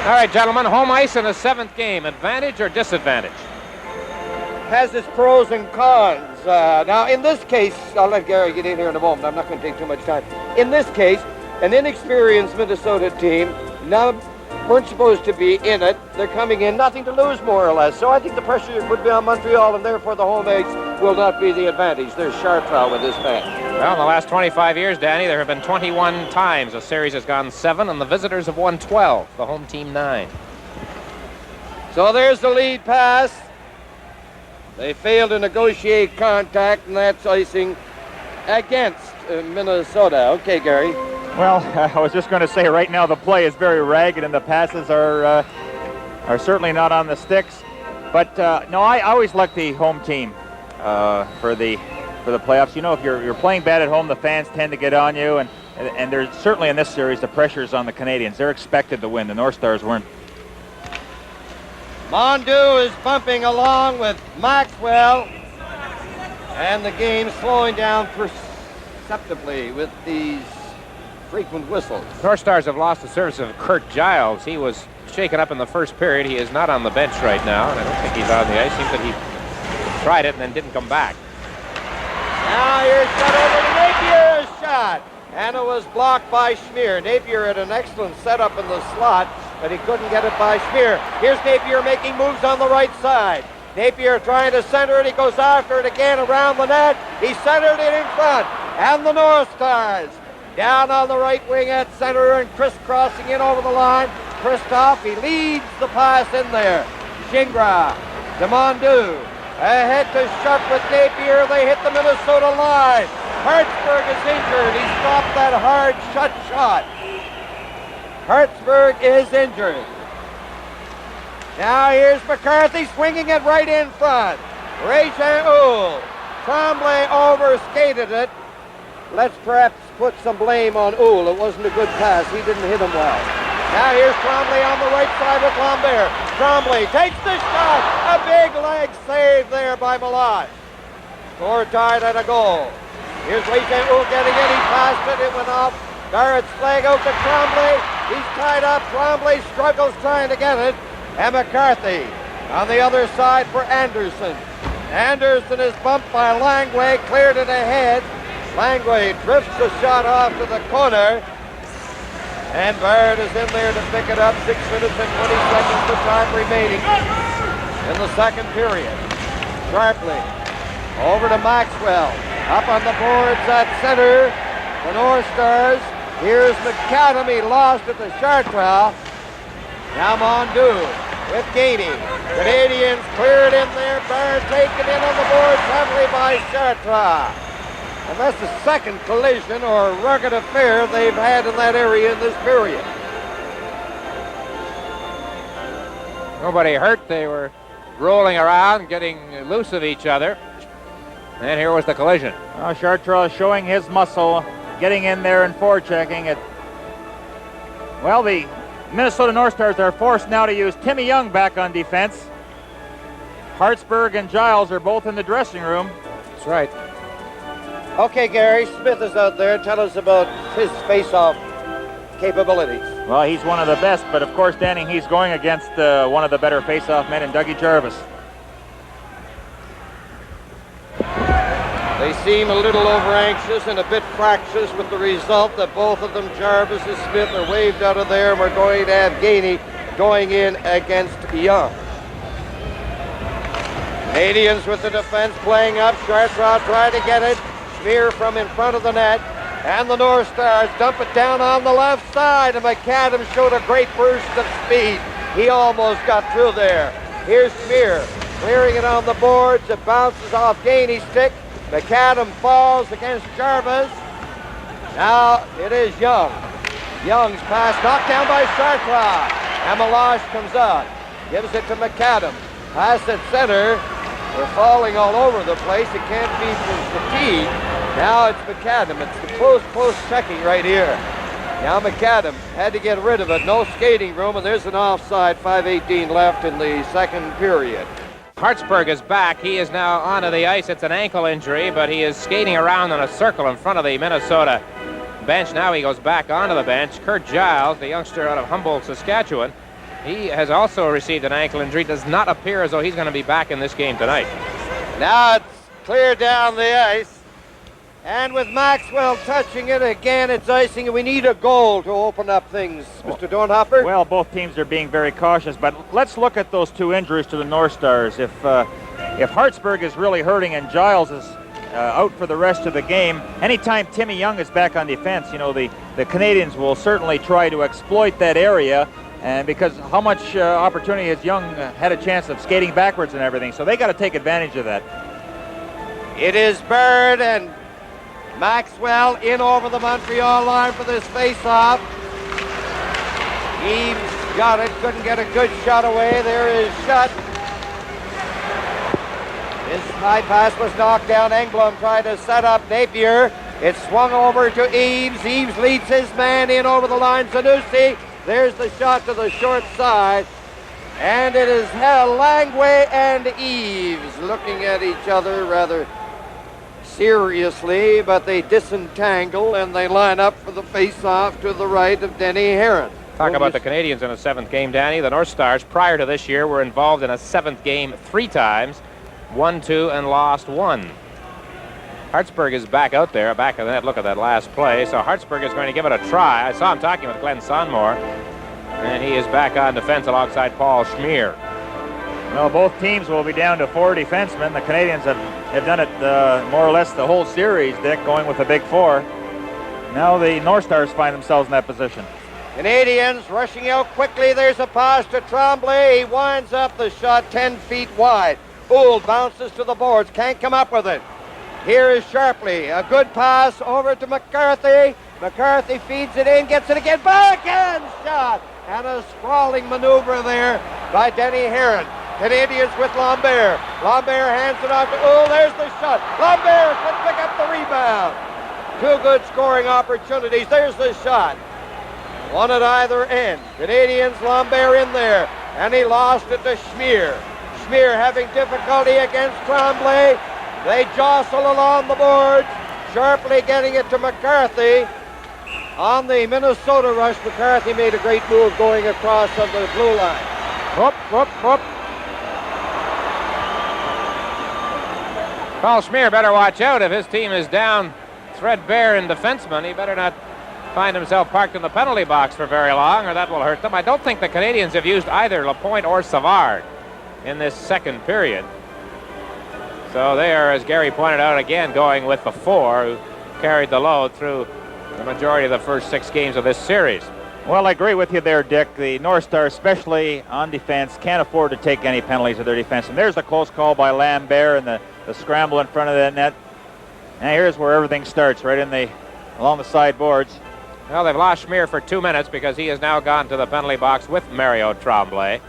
All right, gentlemen, home ice in a 7th game. Advantage or disadvantage? Has its pros and cons. Now, in this case, I'll let Gary get in here in a moment. I'm not going to take too much time. In this case, an inexperienced Minnesota team now weren't supposed to be in it. They're coming in, nothing to lose, more or less. So I think the pressure would be on Montreal, and therefore the home ice will not be the advantage. There's Chartrand with this man. Well, in the last 25 years, Danny, there have been 21 times a series has gone 7, and the visitors have won 12. The home team 9. So there's the lead pass. They failed to negotiate contact, and that's icing against Minnesota. Okay, Gary. Well, I was just going to say, right now the play is very ragged, and the passes are certainly not on the sticks. But no, I always like the home team for the playoffs. You know, if you're playing bad at home, the fans tend to get on you, and there's certainly in this series the pressure's on the Canadiens. They're expected to win. The North Stars weren't. Mondu is bumping along with Maxwell, and the game slowing down perceptibly with these frequent whistles. North Stars have lost the service of Kurt Giles. He was shaken up in the first period. He is not on the bench right now, and I don't think he's on the ice. Seems that he tried it and then didn't come back. Now here's shot over to Napier's shot, and it was blocked by Schmier. Napier had an excellent setup in the slot, but he couldn't get it by Schmier. Here's Napier making moves on the right side. Napier trying to center it. He goes after it again around the net. He centered it in front, and the North Stars down on the right wing at center and crisscrossing in over the line. Christoph, he leads the pass in there. Gingras to Mondu. Ahead to Shutt with Napier. They hit the Minnesota line. Hartsburg is injured. He stopped that hard Shutt shot. Hartsburg is injured. Now here's McCarthy swinging it right in front. Réjean-Houle. Tremblay overskated it. Let's perhaps put some blame on Houle. It wasn't a good pass. He didn't hit him well. Now here's Tremblay on the right side with Lambert. Tremblay takes the shot. A big leg save there by Meloche. Score tied at a goal. Here's Réjean-Houle getting it. He passed it. It went off Barrett's flag out to Trombley. He's tied up. Trombley struggles trying to get it. And McCarthy on the other side for Anderson. Anderson is bumped by Langway, cleared it ahead. Langway drifts the shot off to the corner. And Barrett is in there to pick it up. 6 minutes and 20 seconds of time remaining in the second period. Sharply over to Maxwell. Up on the boards at center. The North Stars. Here's McAdam. He lost at the Chartres. Now Mondew with Gainey. Canadiens cleared in there. Barrett taken in on the boards heavily by Chartres. And that's the second collision or rugged affair they've had in that area in this period. Nobody hurt. They were rolling around, getting loose of each other. And here was the collision. Chartres showing his muscle, getting in there and forechecking it. Well, the Minnesota North Stars are forced now to use Timmy Young back on defense. Hartsburg and Giles are both in the dressing room. That's right. Okay, Gary, Smith is out there. Tell us about his face-off capabilities. Well, he's one of the best, but of course, Danny, he's going against one of the better face-off men in Dougie Jarvis. They seem a little over-anxious and a bit fractious with the result that both of them, Jarvis and Smith, are waved out of there, and we're going to have Gainey going in against Young. Canadiens with the defense playing up. Chartres trying to get it. Schmier from in front of the net. And the North Stars dump it down on the left side. And McAdam showed a great burst of speed. He almost got through there. Here's Schmier clearing it on the boards. It bounces off Gainey's stick. McAdam falls against Jarvis. Now it is Young. Young's pass knocked down by Chartres. And Meloche comes out. Gives it to McAdam. Pass at center. They're falling all over the place. It can't be from fatigue. Now it's McAdam. It's the close checking right here. Now McAdam had to get rid of it. No skating room, and there's an offside. 5:18 left in the second period. Hartsburg is back. He is now onto the ice. It's an ankle injury, but he is skating around in a circle in front of the Minnesota bench. Now he goes back onto the bench. Kurt Giles, the youngster out of Humboldt, Saskatchewan, he has also received an ankle injury. Does not appear as though he's going to be back in this game tonight. Now it's clear down the ice. And with Maxwell touching it again, it's icing, and we need a goal to open up things, Mr. Dornhofer. Well, both teams are being very cautious, but let's look at those two injuries to the North Stars. If Hartsburg is really hurting and Giles is out for the rest of the game, anytime Timmy Young is back on defense, you know, the Canadiens will certainly try to exploit that area, and because how much opportunity has Young had a chance of skating backwards and everything, so they got to take advantage of that. It is Bird and Maxwell in over the Montreal line for this face-off. Eames got it, couldn't get a good shot away. There is Shutt. This high pass was knocked down. Engblom tried to set up Napier. It swung over to Eames. Eames leads his man in over the line. Zanussi. There's the shot to the short side. And it is held. Langway and Eaves looking at each other rather seriously, but they disentangle and they line up for the face-off to the right of Denny Herron. Talk about the Canadiens in a seventh game, Danny. The North Stars, prior to this year, were involved in a seventh game 3 times, won 2 and lost 1. Hartsburg is back out there, back of the net. Look at that last play. So Hartsburg is going to give it a try. I saw him talking with Glenn Sonmore, and he is back on defense alongside Paul Schmier. Well, both teams will be down to 4 defensemen. The Canadiens have done it more or less the whole series, Dick, going with a big 4. Now the North Stars find themselves in that position. Canadiens rushing out quickly. There's a pass to Tremblay. He winds up the shot 10 feet wide. Gould bounces to the boards. Can't come up with it. Here is Sharpley. A good pass over to McCarthy. McCarthy feeds it in, gets it again. Backhand shot. And a sprawling maneuver there by Denny Herron. Canadiens with Lambert. Lambert hands it off to there's the shot. Lambert can pick up the rebound. 2 good scoring opportunities. There's the shot. One at either end. Canadiens, Lambert in there. And he lost it to Schmier. Schmier having difficulty against Tremblay. They jostle along the boards. Sharply getting it to McCarthy. On the Minnesota rush, McCarthy made a great move going across on the blue line. Whoop, whoop, whoop. Paul Schmier better watch out. If his team is down threadbare in defensemen, he better not find himself parked in the penalty box for very long, or that will hurt them. I don't think the Canadiens have used either Lapointe or Savard in this second period. So they are, as Gary pointed out again, going with the 4 who carried the load through the majority of the first 6 games of this series. Well, I agree with you there, Dick. The North Stars, especially on defense, can't afford to take any penalties of their defense. And there's a close call by Lambert and the scramble in front of the net. And here's where everything starts, right in along the sideboards. Well, they've lost Schmier for 2 minutes because he has now gone to the penalty box with Mario Tremblay.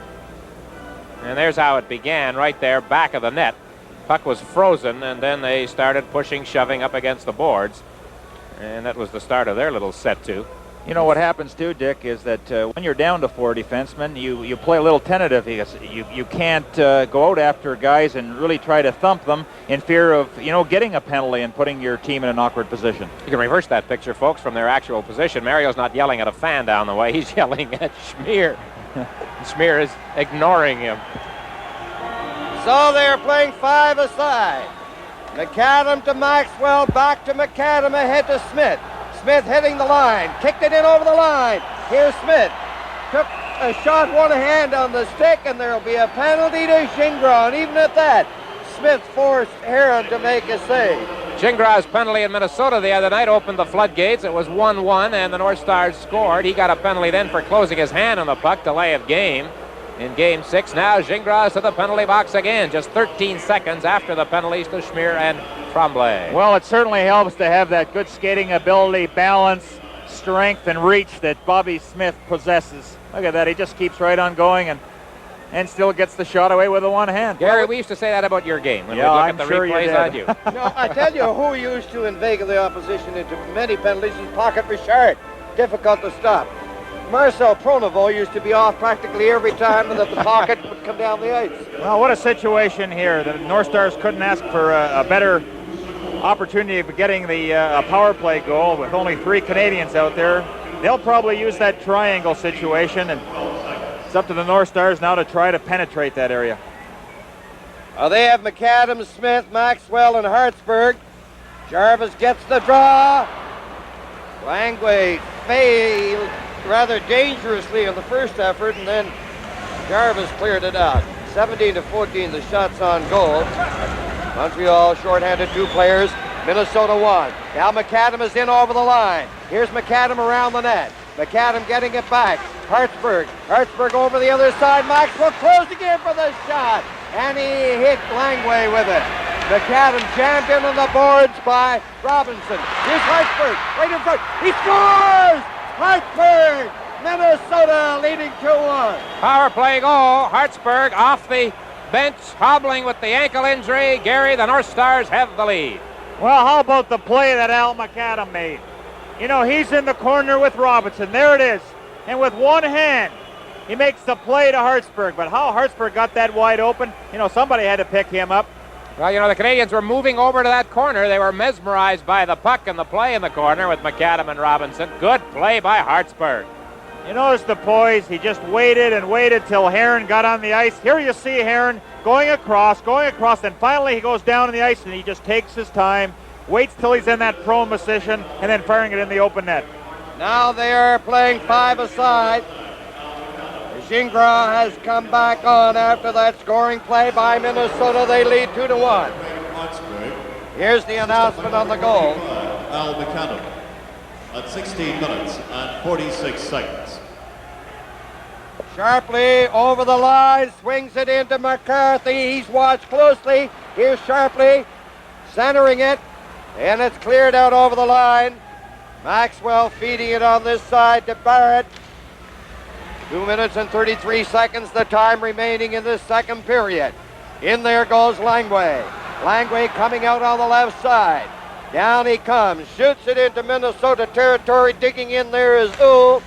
And there's how it began, right there, back of the net. Puck was frozen, and then they started pushing, shoving up against the boards. And that was the start of their little set, too. You know what happens too, Dick, is that when you're down to 4 defensemen, you play a little tentative. You can't go out after guys and really try to thump them in fear of, getting a penalty and putting your team in an awkward position. You can reverse that picture, folks, from their actual position. Mario's not yelling at a fan down the way. He's yelling at Schmier. Schmier is ignoring him. So they're playing 5 aside. McAdam to Maxwell, back to McAdam, ahead to Smith. Smith hitting the line, kicked it in over the line. Here's Smith. Took a shot one hand on the stick, and there'll be a penalty to Gingras. And even at that, Smith forced Heron to make a save. Gingras' penalty in Minnesota the other night opened the floodgates. It was 1-1, and the North Stars scored. He got a penalty then for closing his hand on the puck, delay of game. In Game 6, now Gingras to the penalty box again, just 13 seconds after the penalties to Schmier and Tremblay. Well, it certainly helps to have that good skating ability, balance, strength, and reach that Bobby Smith possesses. Look at that, he just keeps right on going and still gets the shot away with the one hand. Gary, we used to say that about your game when we look at the replays on you. No, I tell you who used to inveigle the opposition into many penalties is Pocket Richard. Difficult to stop. Marcel Pronovost used to be off practically every time that the pocket would come down the ice. Well, what a situation here. The North Stars couldn't ask for a better opportunity of getting the power play goal with only 3 Canadians out there. They'll probably use that triangle situation, and it's up to the North Stars now to try to penetrate that area. They have McAdam, Smith, Maxwell, and Hartsburg. Jarvis gets the draw. Langway failed rather dangerously in the first effort, and then Jarvis cleared it out. 17-14, the shots on goal. Montreal shorthanded 2 players. Minnesota 1. Now McAdam is in over the line. Here's McAdam around the net. McAdam getting it back. Hartsburg over the other side. Maxwell closing in for the shot, and he hit Langway with it. McAdam jammed in on the boards by Robinson. Here's Hartsburg right in front. He scores! Hartsburg! Minnesota leading 2-1. Power play goal. Hartsburg off the bench, hobbling with the ankle injury. Gary, the North Stars have the lead. Well, how about the play that Al McAdam made? He's in the corner with Robinson. There it is. And with one hand, he makes the play to Hartsburg. But how Hartsburg got that wide open, somebody had to pick him up. Well, the Canadiens were moving over to that corner. They were mesmerized by the puck and the play in the corner with McAdam and Robinson. Good play by Hartsburg. You notice the poise. He just waited and waited till Heron got on the ice. Here you see Heron going across, and finally he goes down on the ice and he just takes his time, waits till he's in that prone position, and then firing it in the open net. Now they are playing 5 aside. Gingras has come back on after that scoring play by Minnesota. They lead 2-1. Here's the announcement on the goal. Al McAdam at 16 minutes and 46 seconds. Sharpley over the line, swings it into McCarthy. He's watched closely. Here's Sharpley centering it, and it's cleared out over the line. Maxwell feeding it on this side to Barrett. 2 minutes and 33 seconds, the time remaining in this second period. In there goes Langway. Langway coming out on the left side. Down he comes, shoots it into Minnesota territory. Digging in there is Uhl.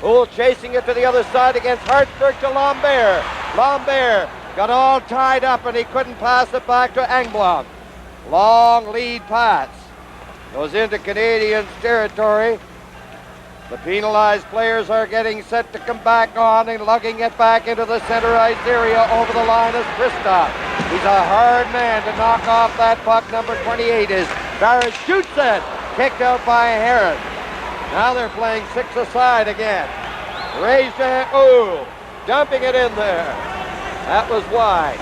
Uhl chasing it to the other side against Hartsburg to Lambert. Lambert got all tied up and he couldn't pass it back to Engblom. Long lead pass. Goes into Canadiens territory. The penalized players are getting set to come back on and lugging it back into the center ice area over the line is Kristoff. He's a hard man to knock off that puck. Number 28 is Barrett shoots it. Kicked out by Heron. Now they're playing 6 aside again. Ray-Jean dumping it in there. That was wide.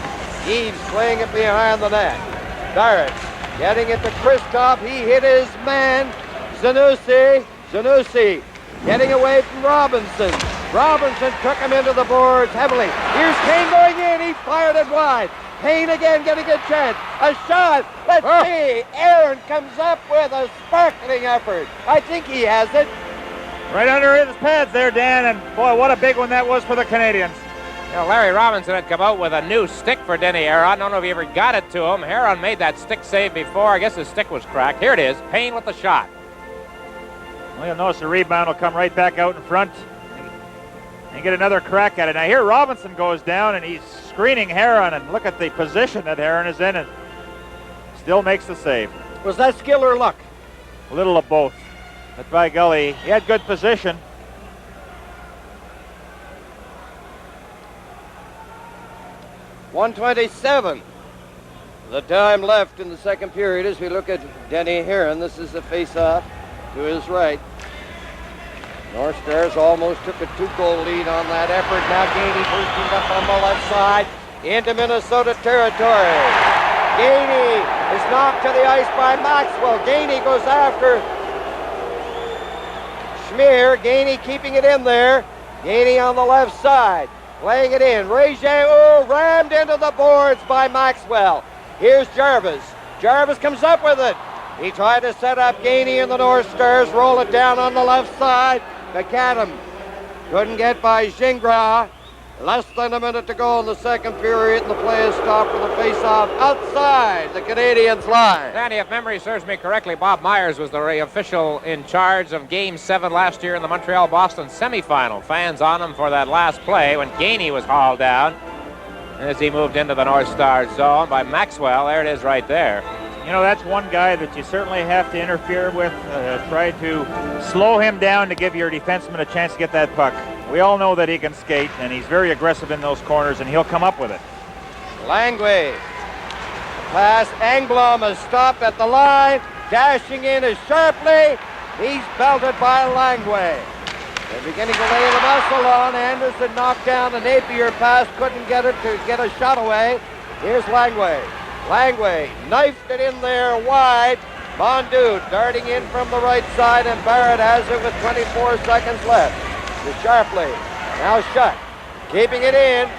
Eves playing it behind the net. Barrett getting it to Kristoff. He hit his man. Zanussi getting away from Robinson. Robinson took him into the boards heavily. Here's Kane going in. He fired it wide. Kane again getting a chance. A shot. Let's see. Aaron comes up with a sparkling effort. I think he has it. Right under his pads there, Dan, and boy, what a big one that was for the Canadiens. You know, Larry Robinson had come out with a new stick for Denny Aaron. I don't know if he ever got it to him. Heron made that stick save before. I guess his stick was cracked. Here it is. Payne with the shot. Well, you'll notice the rebound will come right back out in front and get another crack at it. Now here Robinson goes down and he's screening Heron, and look at the position that Heron is in and still makes the save. Was that skill or luck? A little of both. But by golly, he had good position. .127. The time left in the second period as we look at Denny Heron. This is the face-off to his right. North Stars almost took a 2-goal lead on that effort. Now Gainey boosting up on the left side into Minnesota territory. Gainey is knocked to the ice by Maxwell. Gainey goes after Schmier. Gainey keeping it in there. Gainey on the left side. Playing it in. Ray-Jean rammed into the boards by Maxwell. Here's Jarvis. Jarvis comes up with it. He tried to set up Gainey and the North Stars. Roll it down on the left side. McAdam couldn't get by Gingras. Less than a minute to go in the second period, and the play is stopped with a face-off outside the Canadiens' line. Danny, if memory serves me correctly, Bob Myers was the official in charge of Game 7 last year in the Montreal-Boston semifinal. Fans on him for that last play when Gainey was hauled down as he moved into the North Stars zone by Maxwell. There it is right there. You know, that's one guy that you certainly have to interfere with, try to slow him down to give your defenseman a chance to get that puck. We all know that he can skate, and he's very aggressive in those corners, and he'll come up with it. Langley. Pass. Engblom is stopped at the line. Dashing in is Sharpley. He's belted by Langley. They're beginning to lay the muscle on. Anderson knocked down the Napier pass. Couldn't get it to get a shot away. Here's Langley. Langley knifed it in there wide. Mondu darting in from the right side, and Barrett has it with 24 seconds left. To Sharpley. Now Shutt. Keeping it in.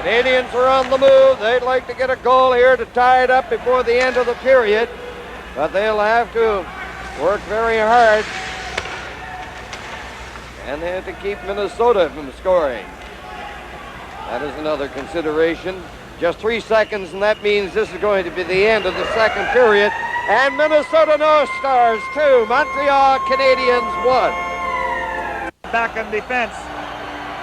Canadiens are on the move. They'd like to get a goal here to tie it up before the end of the period, but they'll have to work very hard. And they have to keep Minnesota from scoring. That is another consideration. Just 3 seconds, and that means this is going to be the end of the second period. And Minnesota North Stars 2, Montreal Canadiens 1. Back in defense.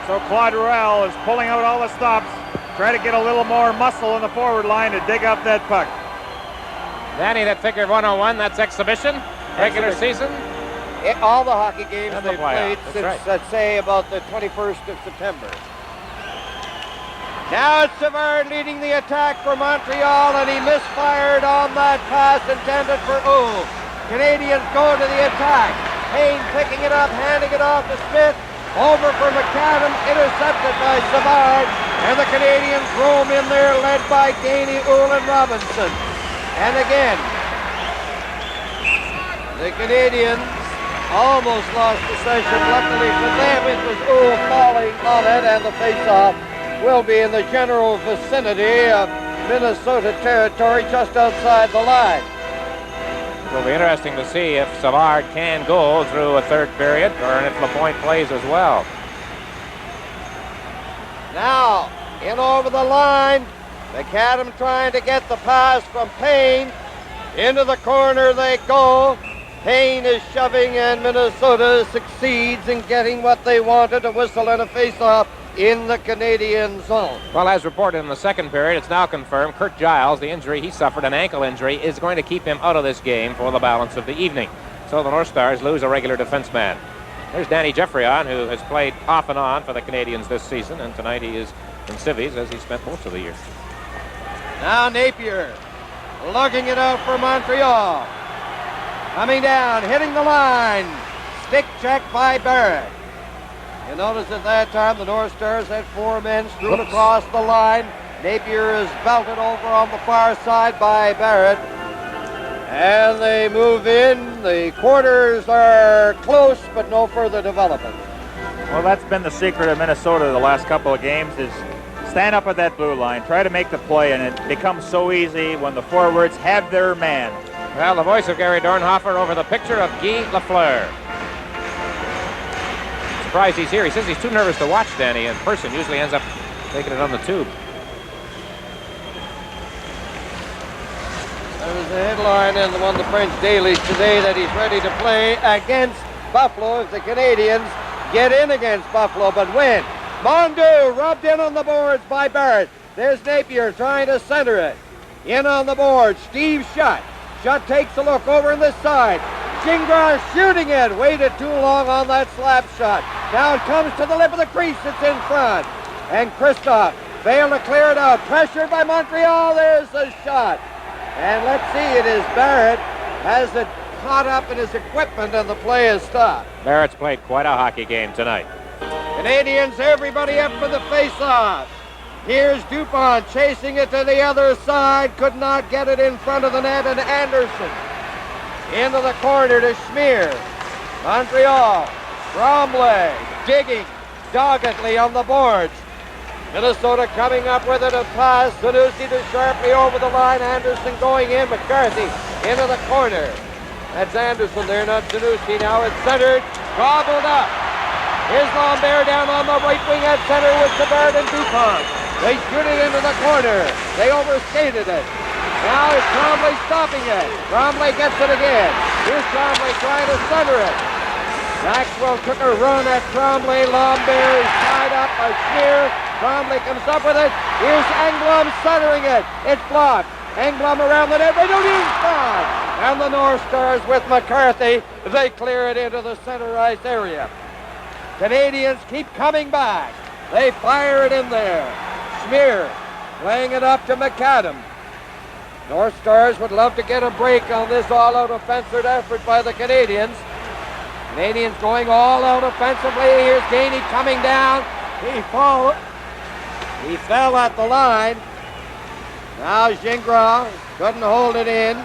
So Claude Ruel is pulling out all the stops, try to get a little more muscle in the forward line to dig up that puck. Danny, that figure 101, that's exhibition, regular season? All the hockey games And they've the playoff, played that's since, right. let's say, about the 21st of September. Now it's Savard leading the attack for Montreal, and he misfired on that pass intended for Ulf. Canadiens go to the attack. Payne picking it up, handing it off to Smith. Over for McAdam, intercepted by Savard. And the Canadiens roam in there, led by Gainey, Uhl, and Robinson. And again, the Canadiens almost lost possession. Luckily for them, it was Uhl falling on it, and the face-off will be in the general vicinity of Minnesota territory, just outside the line. It will be interesting to see if Savard can go through a third period, or if Lapointe plays as well. Now, in over the line, McAdam trying to get the pass from Payne. Into the corner they go. Payne is shoving, and Minnesota succeeds in getting what they wanted, a whistle and a face-off in the Canadian zone. Well, as reported in the second period, it's now confirmed Kurt Giles, the injury he suffered, an ankle injury, is going to keep him out of this game for the balance of the evening. So the North Stars lose a regular defenseman. There's Danny Jeffreyon, who has played off and on for the Canadiens this season, and tonight he is in civvies, as he spent most of the year. Now Napier lugging it out for Montreal. Coming down, hitting the line. Stick check by Barrett. You notice at that time the North Stars had 4 men strewn across the line. Napier is belted over on the far side by Barrett. And they move in. The quarters are close, but no further development. Well, that's been the secret of Minnesota the last couple of games, is stand up at that blue line, try to make the play, and it becomes so easy when the forwards have their man. Well, the voice of Gary Dornhofer over the picture of Guy Lafleur. Surprised he's here. He says he's too nervous to watch Danny in person. Usually ends up taking it on the tube. There was a headline in one of the French dailies today that he's ready to play against Buffalo if the Canadiens get in against Buffalo, but win. Mondeau rubbed in on the boards by Barrett. There's Napier trying to center it. In on the board, Steve Shutt. Shutt takes a look over on this side. Gingras shooting it. Waited too long on that slap shot. Now it comes to the lip of the crease. It's in front. And Kristoff failed to clear it out. Pressured by Montreal. There's the shot. And let's see, it is Barrett has it caught up in his equipment and the play is stopped. Barrett's played quite a hockey game tonight. Canadians, everybody up for the face-off. Here's Dupont chasing it to the other side. Could not get it in front of the net, and Anderson into the corner to Schmier. Montreal, Tremblay digging doggedly on the boards. Minnesota coming up with it, a pass. Zanussi to sharply over the line. Anderson going in. McCarthy into the corner. That's Anderson there, not Zanussi. Now it's centered, gobbled up. Here's Lambert down on the right wing at center with Savard and Dupont. They shoot it into the corner. They overskated it. Now it's Tremblay stopping it. Tremblay gets it again. Here's Tremblay trying to center it. Maxwell took a run at Tremblay. Lambert is tied up by Schmier. Tremblay comes up with it. Here's Engblom centering it. It's blocked. Engblom around the net. They don't even stop. And the North Stars with McCarthy, they clear it into the center ice area. Canadians keep coming back. They fire it in there. Schmier playing it up to McAdam. North Stars would love to get a break on this all-out offensive effort by the Canadians. Canadians going all out offensively. Here's Gainey coming down. He fell at the line. Now Gingras couldn't hold it in.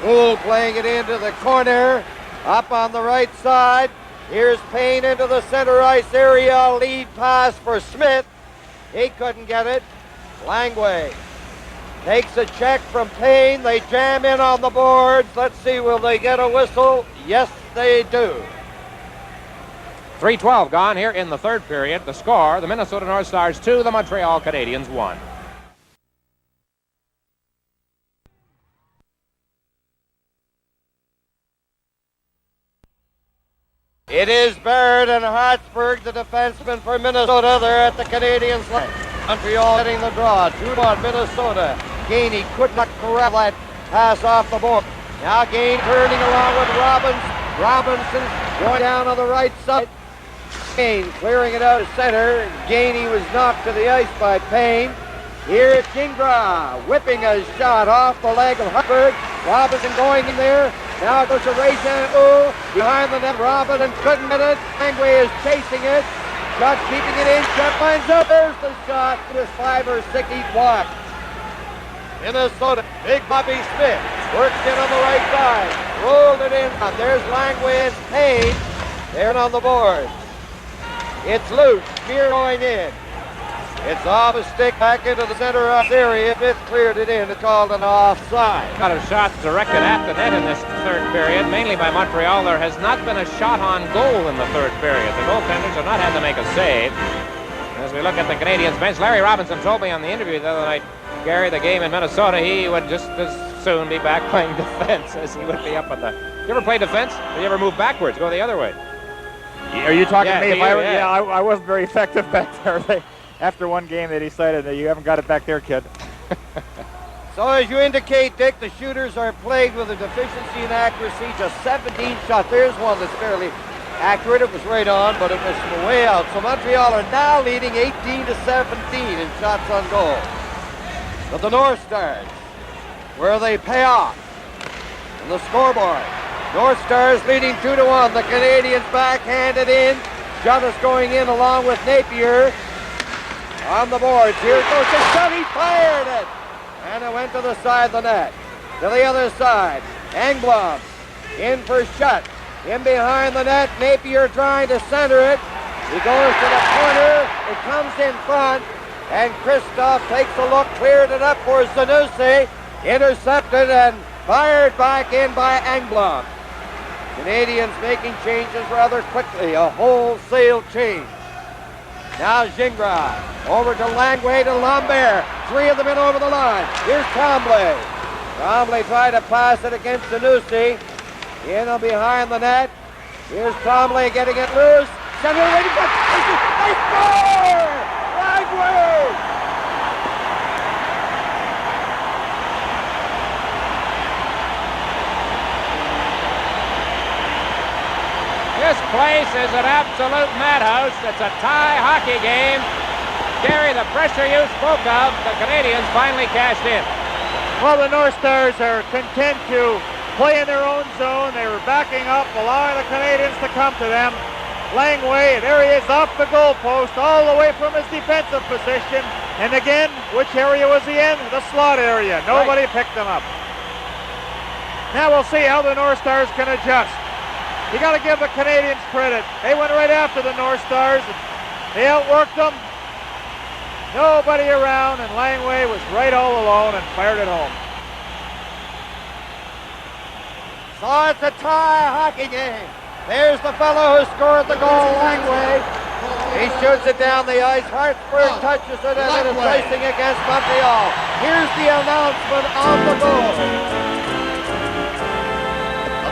Poole playing it into the corner. Up on the right side. Here's Payne into the center ice area. Lead pass for Smith. He couldn't get it. Langway takes a check from Payne. They jam in on the boards. Let's see, will they get a whistle? Yes, they do. 3:12 gone here in the third period. The score, the Minnesota North Stars 2, the Montreal Canadiens 1. It is Barrett and Hartsburg, the defenseman for Minnesota. They're at the Canadiens' line. Montreal getting the draw. 2-1 Minnesota. Gainey could not corral that pass off the board. Now Gain turning along with Robinson going down on the right side. Gain clearing it out of center. Gainey was knocked to the ice by Payne. Here it's Gingras whipping a shot off the leg of Hartsburg. Robinson going in there. Now it goes to Ray Jean behind the net. Robinson couldn't get it. Langway is chasing it. Shot keeping it in. Shot lines up. There's the shot. It was 5 or 6 feet blocked. Minnesota. Big Bobby Smith works in on the right side. Rolled it in. There's Langway and Payne. They're on the board. It's loose. Schmier going in. It's off a stick back into the center of the area. Smith cleared it in. It's called an offside. A lot of shots directed at the net in this third period, mainly by Montreal. There has not been a shot on goal in the third period. The goaltenders have not had to make a save. As we look at the Canadiens bench, Larry Robinson told me on the interview the other night, Gary, the game in Minnesota, he would just as soon be back playing defense as he would be up on the... You ever play defense? Or you ever move backwards, go the other way? Are you talking to me? Yeah. I wasn't very effective back there. After one game, they decided that you haven't got it back there, kid. So as you indicate, Dick, the shooters are plagued with a deficiency in accuracy. Just 17 shots. There's one that's fairly accurate. It was right on, but it was from way out. So Montreal are now leading 18-17 in shots on goal. But the North Stars, where they pay off on the scoreboard. North Stars leading 2-1. The Canadiens backhanded in. Shot is going in along with Napier on the boards. Here goes the shot. He fired it. And it went to the side of the net. To the other side. Engblom in for Shutt. In behind the net. Napier trying to center it. He goes to the corner. It comes in front. And Christoph takes a look. Cleared it up for Zanussi. Intercepted and fired back in by Engblom. Canadiens making changes rather quickly. A wholesale change. Now Gingras over to Langway to Lambert. Three of them in over the line. Here's Tremblay. Tremblay tried to pass it against Zanussi. In and behind the net. Here's Tremblay getting it loose. Center waiting for they score! Langway! This place is an absolute madhouse. It's a tie hockey game. Gary, the pressure you spoke of, the Canadiens finally cashed in. Well, the North Stars are content to play in their own zone. They were backing up, allowing the Canadiens to come to them. Langway, there he is off the goalpost, all the way from his defensive position. And again, which area was he in? The slot area. Nobody picked him up. Now we'll see how the North Stars can adjust. You got to give the Canadiens credit. They went right after the North Stars. They outworked them. Nobody around, and Langway was right all alone and fired it home. So it's a tie hockey game. There's the fellow who scored the goal, Langway. He shoots it down the ice. Hartsburg touches it, and it is racing against Montreal. Here's the announcement of the goal.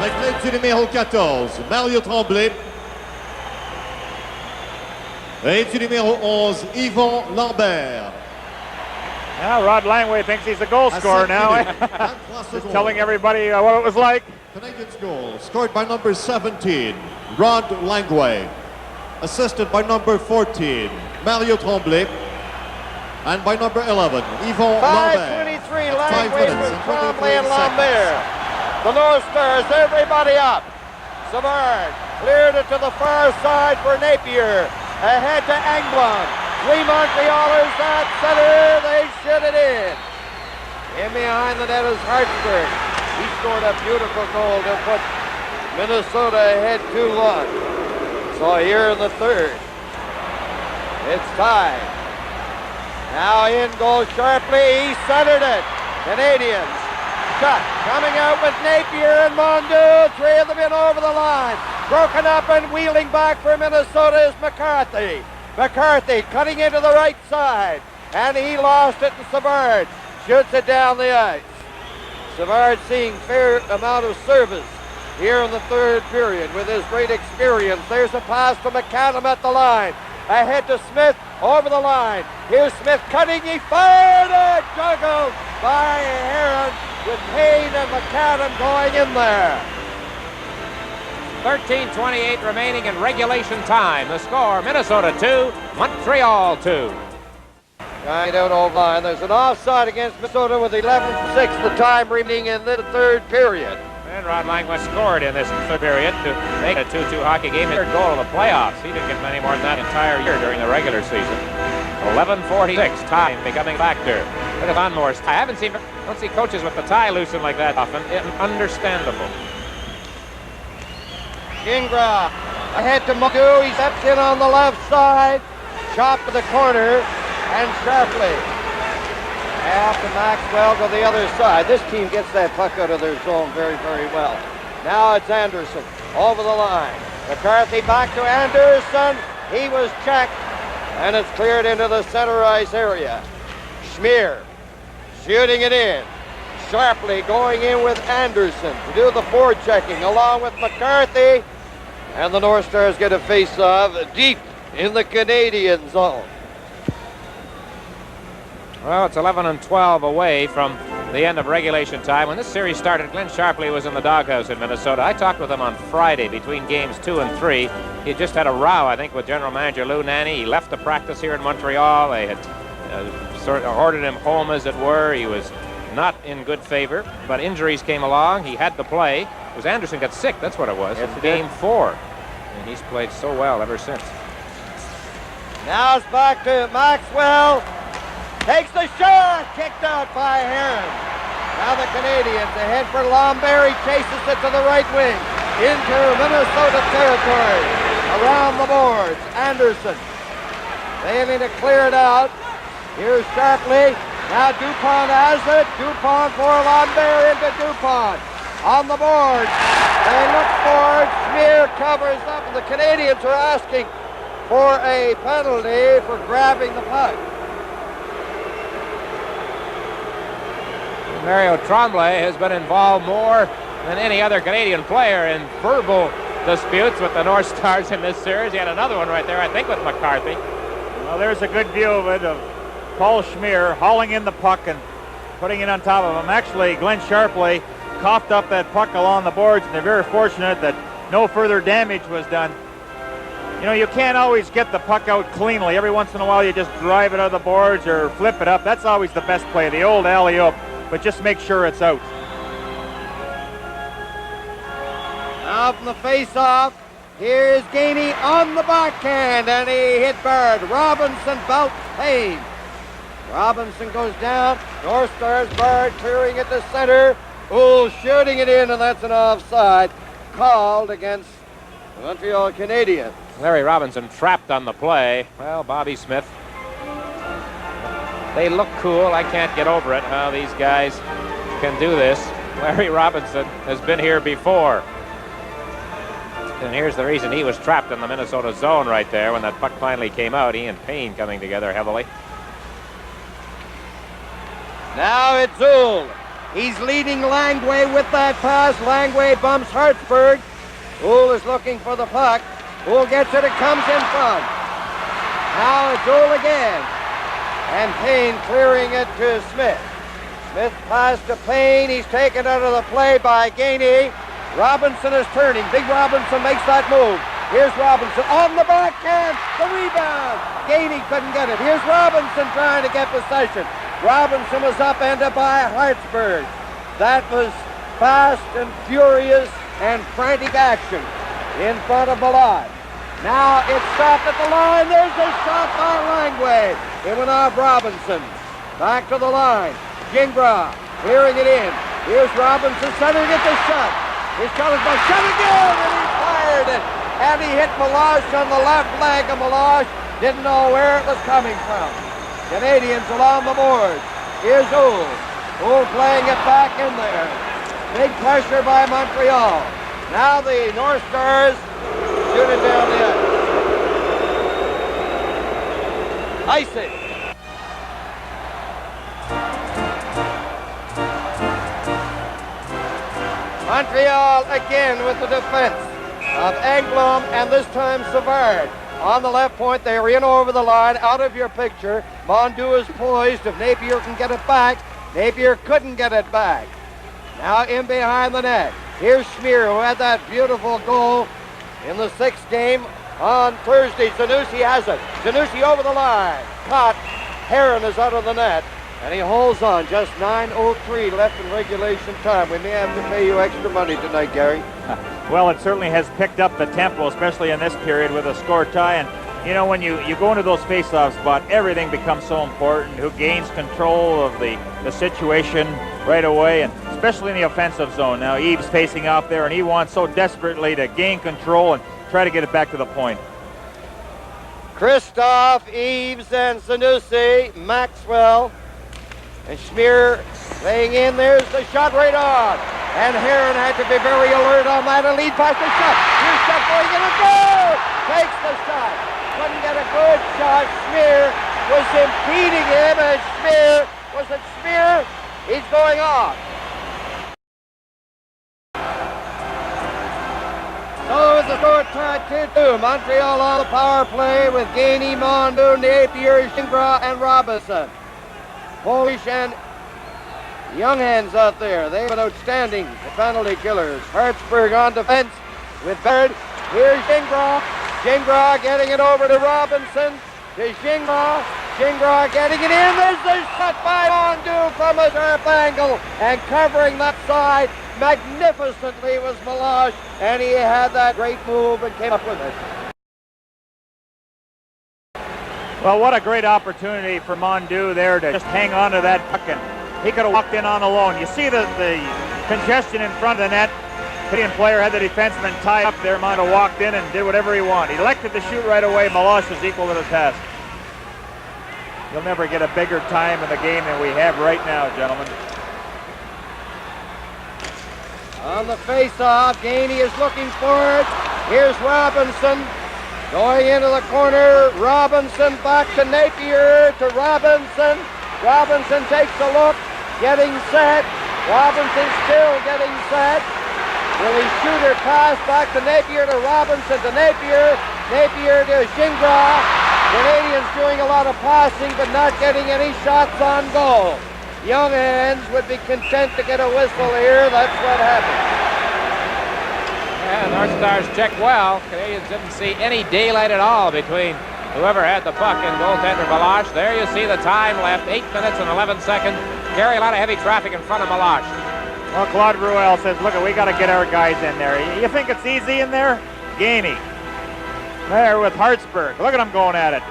Avec l'aide du numéro 14, Mario Tremblay. Et du numéro 11, Yvon Lambert. Now Rod Langway thinks he's a goal scorer now. Just telling everybody what it was like. Canadiens goal scored by number 17, Rod Langway. Assisted by number 14, Mario Tremblay. And by number 11, Yvon Lambert. 5:23, Langway with Tremblay and Lambert. The North Stars, everybody up. Savard cleared it to the far side for Napier. Ahead to Engblom. Three Montrealers at center. They shoot it in. In behind the net is Hartsburg. He scored a beautiful goal to put Minnesota ahead 2-1. So here in the third, it's tied. Now in goes Sharpley. He centered it. Canadiens. Shot coming out with Napier and Mondeau. Three of them in over the line. Broken up and wheeling back for Minnesota is McCarthy. McCarthy cutting into the right side. And he lost it, and Savard shoots it down the ice. Savard seeing fair amount of service here in the third period with his great experience. There's a pass to McAdam at the line. Ahead to Smith, over the line. Here's Smith cutting, he fired it! Juggled by Heron with Payne and McAdam going in there. 13:28 remaining in regulation time. The score, Minnesota 2, Montreal 2. Right out over line. There's an offside against Minnesota with 11:06 the time remaining in the third period. And Rod Langway scored in this third period to make a 2-2 hockey game. His third goal in the playoffs. He didn't get many more than that entire year during the regular season. 11:46, time becoming a factor. Look at Van Moore's tie. I don't see coaches with the tie loosened like that often. Understandable. Gingras ahead to Mondeau. He steps in on the left side. Chop to the corner. And Sharpley. After Maxwell to the other side. This team gets that puck out of their zone very, very well. Now it's Anderson over the line. McCarthy back to Anderson. He was checked. And it's cleared into the center ice area. Schmier shooting it in. Sharpley going in with Anderson to do the forechecking along with McCarthy. And the North Stars get a face-off deep in the Canadian zone. Well, it's 11-12 away from the end of regulation time. When this series started, Glenn Sharpley was in the doghouse in Minnesota. I talked with him on Friday between games 2 and 3. He had just had a row, I think, with general manager Lou Nanne. He left the practice here in Montreal. They had sort of ordered him home, as it were. He was not in good favor, but injuries came along. He had to play. It was Anderson got sick, that's what it was, in game 4. And he's played so well ever since. Now it's back to Maxwell. Takes the shot, kicked out by Heron. Now the Canadiens ahead for Lambert. He chases it to the right wing into Minnesota territory. Around the boards, Anderson failing to clear it out. Here's Sharpley. Now Dupont has it. Dupont for Lambert into Dupont. On the board. They look for it. Schmier covers up, and the Canadiens are asking for a penalty for grabbing the puck. Mario Tremblay has been involved more than any other Canadian player in verbal disputes with the North Stars in this series. He had another one right there, I think, with McCarthy. Well, there's a good view of it, of Paul Schmier hauling in the puck and putting it on top of him. Actually, Glenn Sharpley coughed up that puck along the boards, and they're very fortunate that no further damage was done. You know, you can't always get the puck out cleanly. Every once in a while you just drive it out of the boards or flip it up. That's always the best play, the old alley-oop, but just make sure it's out. Now from the face-off, here's Gainey on the backhand, and he hit Bird. Robinson belts Payne. Robinson goes down. North Stars, Bird clearing it to center. Ooh, shooting it in, and that's an offside called against the Montreal Canadiens. Larry Robinson trapped on the play. Well, Bobby Smith. They look cool. I can't get over it, how these guys can do this. Larry Robinson has been here before. And here's the reason he was trapped in the Minnesota zone right there when that puck finally came out. He and Payne coming together heavily. Now it's Zool. He's leading Langway with that pass. Langway bumps Hartsburg. Zool is looking for the puck. Zool gets it. It comes in front. Now it's Zool again. And Payne clearing it to Smith. Smith pass to Payne. He's taken out of the play by Gainey. Robinson is turning. Big Robinson makes that move. Here's Robinson on the backhand. The rebound. Gainey couldn't get it. Here's Robinson trying to get possession. Robinson was upended by Hartsburg. That was fast and furious and frantic action in front of the line. Now it's stopped at the line. There's a shot by Langway. It went off Robinson. Back to the line. Gingras clearing it in. Here's Robinson centering it to shot. His shot is by shot again, and he fired it. And he hit Meloche on the left leg, and Meloche didn't know where it was coming from. Canadiens along the board. Here's Oul. Oul playing it back in there. Big pressure by Montreal. Now the North Stars shoot it down the ice. Ice it. Montreal again with the defense of Engblom and this time Savard. On the left point, they are in over the line, out of your picture. Mondeau is poised. If Napier can get it back, Napier couldn't get it back. Now in behind the net. Here's Schmier, who had that beautiful goal in the 6th game on Thursday. Zanussi has it. Zanussi over the line. Caught. Heron is out of the net. And he holds on. Just 9:03 left in regulation time. We may have to pay you extra money tonight, Gary. Well, it certainly has picked up the tempo, especially in this period with a score tie. And, you know, when you go into those face-off spots, everything becomes so important. Who gains control of the situation right away, and especially in the offensive zone. Now, Eves facing out there, and he wants so desperately to gain control and try to get it back to the point. Christoph, Eves, and Zanussi, Maxwell, and Schmier laying in. There's the shot right on. And Heron had to be very alert on that. A lead past the shot. Here's shot going in a goal. Takes the shot. Couldn't get a good shot. Schmier was impeding him, and Schmier, was it Schmier? He's going off. So it's a score tie 2-2. Montreal on the power play with Gainey, Mondeau, Napier, Gingras, and Robinson. Polish and Young hands out there. They've been outstanding. The penalty killers. Hartsburg on defense with Baird. Here's Gingras. Gingras getting it over to Robinson. To Gingras. Gingras getting it in. There's the shot by Mondu from a sharp angle. And covering that side magnificently was Meloche. And he had that great move and came up with it. Well, what a great opportunity for Mondu there to just hang on to that puck, and he could have walked in on alone. You see the congestion in front of the net. Canadian player had the defenseman tied up there. Mondo walked in and did whatever he wanted. He elected to shoot right away. Meloche was equal to the task. You'll never get a bigger time in the game than we have right now, gentlemen. On the face-off, Gainey is looking for it. Here's Robinson. Going into the corner, Robinson back to Napier, to Robinson. Robinson takes a look, getting set. Robinson still getting set. Will he shoot or pass back to Napier, to Robinson, to Napier. Napier to Gingras. Canadians doing a lot of passing, but not getting any shots on goal. Young hands would be content to get a whistle here. That's what happened. And North Stars checked well. Canadians didn't see any daylight at all between whoever had the puck and goaltender Meloche. There you see the time left, 8 minutes and 11 seconds. Gary, a lot of heavy traffic in front of Meloche. Well, Claude Ruel says, look, we got to get our guys in there. You think it's easy in there? Gainey. There with Hartsburg. Look at him going at it.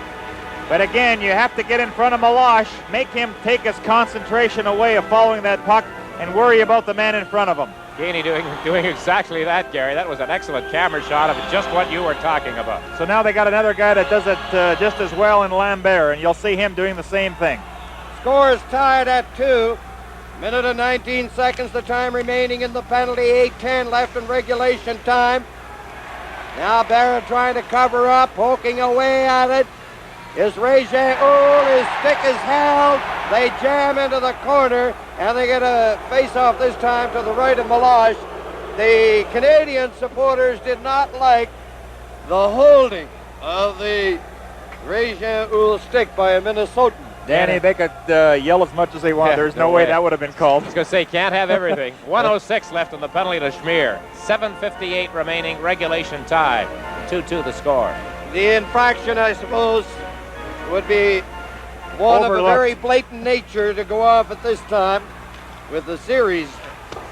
But again, you have to get in front of Meloche, make him take his concentration away of following that puck and worry about the man in front of him. Gainey doing exactly that, Gary. That was an excellent camera shot of just what you were talking about. So now they got another guy that does it just as well in Lambert, and you'll see him doing the same thing. Score is tied at 2. Minute and 19 seconds, the time remaining in the penalty. 8:10 left in regulation time. Now Barrett trying to cover up, poking away at it. Is Ray-Jean Houle, his stick is held. They jam into the corner, and they get a face-off this time to the right of Meloche. The Canadian supporters did not like the holding of the Ray-Jean Houle stick by a Minnesotan. Danny, they could yell as much as they want. Yeah, There's no way that would have been called. I was going to say, can't have everything. 1:06 left in the penalty to Schmier. 7:58 remaining, regulation tie. 2-2 the score. The infraction, I suppose, would be one of a very blatant nature to go off at this time with the series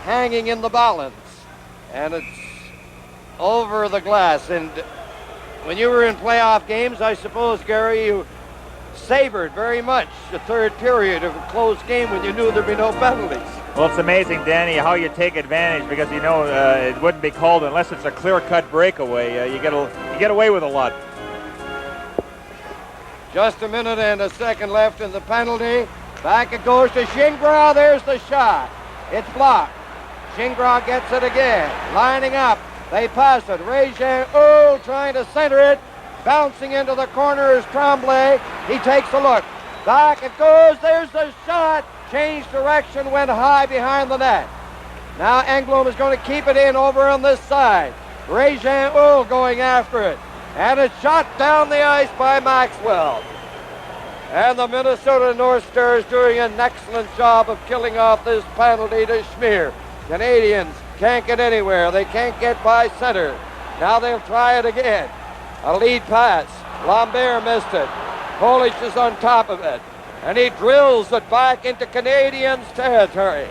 hanging in the balance. And it's over the glass. And when you were in playoff games, I suppose, Gary, you savored very much the third period of a close game when you knew there'd be no penalties. Well, it's amazing, Danny, how you take advantage because you know it wouldn't be called unless it's a clear-cut breakaway. You get away with a lot. Just a minute and a second left in the penalty. Back it goes to Gingras. There's the shot. It's blocked. Gingras gets it again. Lining up. They pass it. Ray-Jean Houle trying to center it. Bouncing into the corner is Tremblay. He takes a look. Back it goes. There's the shot. Changed direction. Went high behind the net. Now Engblom is going to keep it in over on this side. Ray-Jean Houle going after it. And it's shot down the ice by Maxwell. And the Minnesota North Stars doing an excellent job of killing off this penalty to Schmier. Canadians can't get anywhere. They can't get by center. Now they'll try it again. A lead pass. Lambert missed it. Polish is on top of it. And he drills it back into Canadiens territory.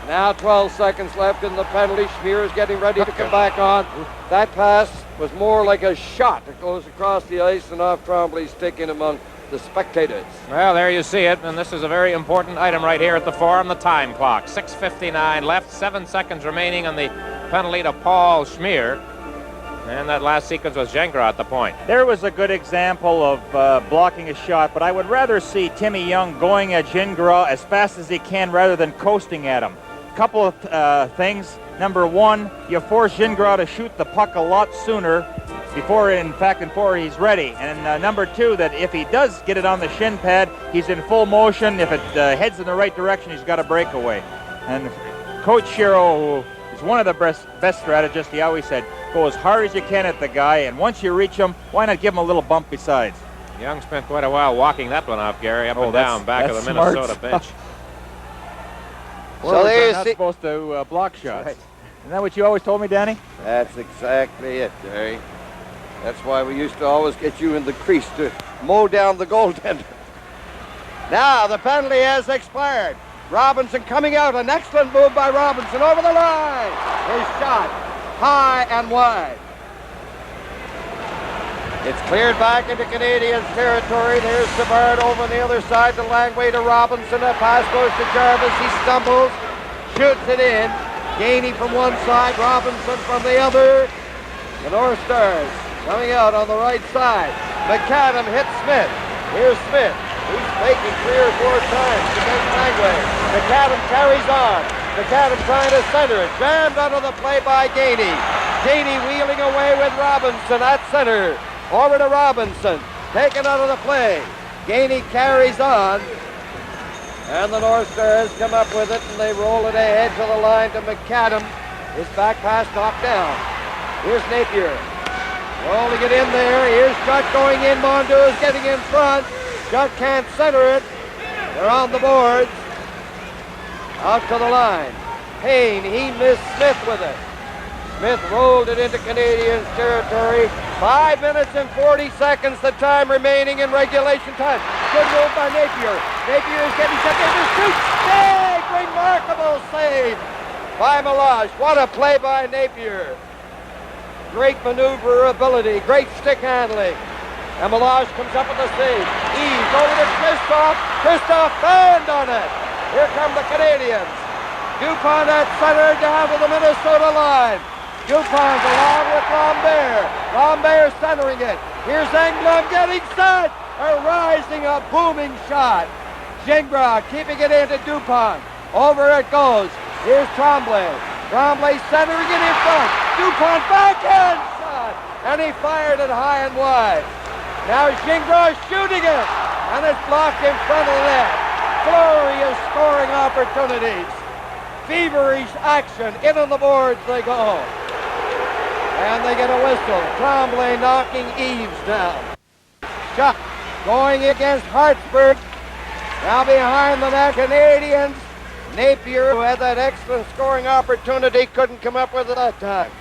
Now 12 seconds left in the penalty. Schmier is getting ready to come back on. That pass was more like a shot that goes across the ice and off Tremblay's stick in among the spectators. Well, there you see it, and this is a very important item right here at the Forum, the time clock. 6:59 left, 7 seconds remaining on the penalty to Paul Schmier. And that last sequence was Gingras at the point. There was a good example of blocking a shot, but I would rather see Timmy Young going at Gingras as fast as he can rather than coasting at him. Couple of things. Number one, you force Gingras to shoot the puck a lot sooner before he's ready. And number two, that if he does get it on the shin pad, he's in full motion. If it heads in the right direction, he's got a breakaway. And Coach Shiro, who is one of the best strategists, he always said, go as hard as you can at the guy, and once you reach him, why not give him a little bump besides? Young spent quite a while walking that one off, Gary, up and down back of the Minnesota bench. So there They're you not see. supposed to block shots. Right. Isn't that what you always told me, Danny? That's exactly it, Jerry. That's why we used to always get you in the crease to mow down the goaltender. Now the penalty has expired. Robinson coming out. An excellent move by Robinson over the line. His shot high and wide. It's cleared back into Canadiens territory. There's Savard over on the other side to Langway to Robinson. A pass goes to Jarvis. He stumbles, shoots it in. Gainey from one side, Robinson from the other. The North Stars coming out on the right side. McAdam hits Smith. Here's Smith. He's faking 3 or 4 times to make Langway. McAdam carries on. McAdam trying to center it. Jammed out of the play by Gainey. Gainey wheeling away with Robinson at center. Over to Robinson. Taken out of the play. Gainey carries on. And the North Stars come up with it, and they roll it ahead to the line to McAdam. His back pass knocked down. Here's Napier. Rolling it in there. Here's Judd going in. Mondeau is getting in front. Judd can't center it. They're on the boards. Out to the line. Payne, he missed Smith with it. Smith rolled it into Canadiens territory. 5 minutes and 40 seconds, the time remaining in regulation time. Good move by Napier. Napier is getting set there to shoot. Big, remarkable save by Melange. What a play by Napier. Great maneuverability, great stick handling. And Melange comes up with the save. Eaves over to Christoph. Christoph banned on it. Here come the Canadiens. Dupont at center down to the Minnesota line. Dupont along with Lambert. Lambert centering it. Here's Engblom getting set. A rising up, booming shot. Gingras keeping it into Dupont. Over it goes. Here's Tremblay. Tremblay centering it in front. Dupont backhand shot. And he fired it high and wide. Now Gingras shooting it. And it's blocked in front of the net. Flurry of scoring opportunities. Feverish action. In on the boards they go. And they get a whistle. Tremblay knocking Eaves down. Shot going against Hartsburg. Now behind the net, Canadiens. Napier, who had that excellent scoring opportunity, couldn't come up with it that time.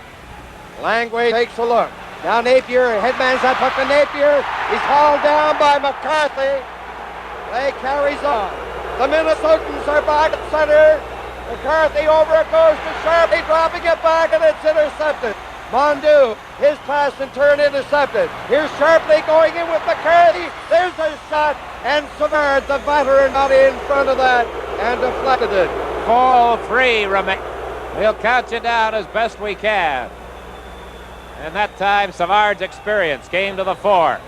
Langway takes a look. Now Napier, headman's that puck to Napier. He's hauled down by McCarthy. Play carries on. The Minnesotans are back at center. McCarthy over it goes to Sharpie, dropping it back, and it's intercepted. Mondeau, his pass and turn intercepted. Here's Sharpley going in with McCarthy. There's a shot, and Savard, the veteran, got in front of that and deflected it. 4-3 remain. We'll count you down as best we can. And that time, Savard's experience came to the fore.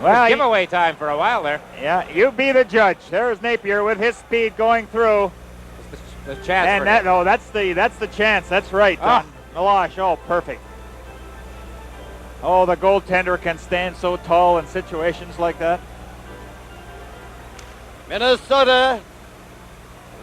Well, giveaway time for a while there. Yeah, you be the judge. There's Napier with his speed going through. The chance. And for that's the chance. That's right. Melange, perfect. Oh, the goaltender can stand so tall in situations like that. Minnesota,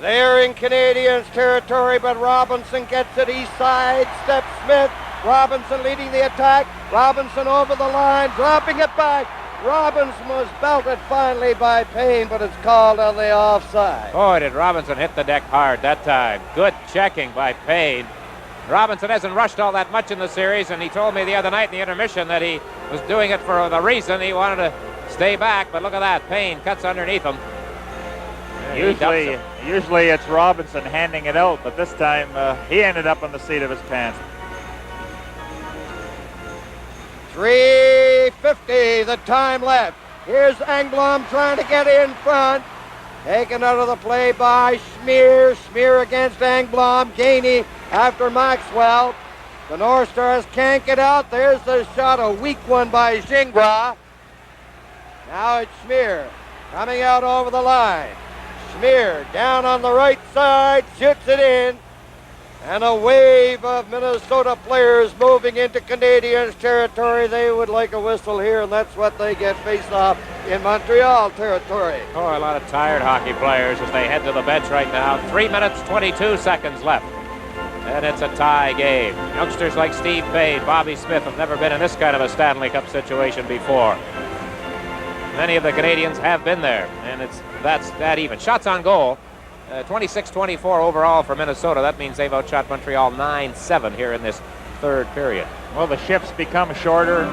they're in Canadiens territory, but Robinson gets it. He sidesteps Smith. Robinson leading the attack. Robinson over the line, dropping it back. Robinson was belted finally by Payne, but it's called on the offside. Boy, did Robinson hit the deck hard that time. Good checking by Payne. Robinson hasn't rushed all that much in the series, and he told me the other night in the intermission that he was doing it for the reason he wanted to stay back, but look at that. Payne cuts underneath him. Usually it's Robinson handing it out, but this time he ended up on the seat of his pants. 3:50, the time left. Here's Engblom trying to get in front. Taken out of the play by Schmier. Schmier against Engblom. Gainey after Maxwell. The North Stars can't get out. There's the shot, a weak one by Gingras. Now it's Schmier coming out over the line. Schmier down on the right side, shoots it in. And a wave of Minnesota players moving into Canadiens territory. They would like a whistle here, and that's what they get faced off in Montreal territory. Oh, a lot of tired hockey players as they head to the bench right now. 3 minutes, 22 seconds left. And it's a tie game. Youngsters like Steve Payne, Bobby Smith have never been in this kind of a Stanley Cup situation before. Many of the Canadiens have been there, and that's that even. Shots on goal. 26-24 overall for Minnesota. That means they've outshot Montreal 9-7 here in this third period. Well, the shifts become shorter.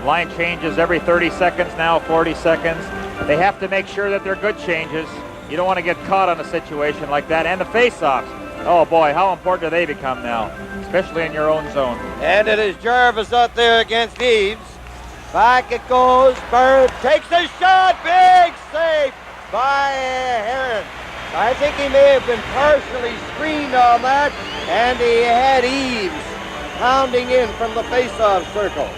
Line changes every 30 seconds now, 40 seconds. They have to make sure that they're good changes. You don't want to get caught on a situation like that. And the face-offs. Oh, boy, how important do they become now, especially in your own zone. And it is Jarvis out there against Eves. Back it goes. Bird takes a shot. Big save by Heron. I think he may have been partially screened on that, and he had Eves pounding in from the face-off circle.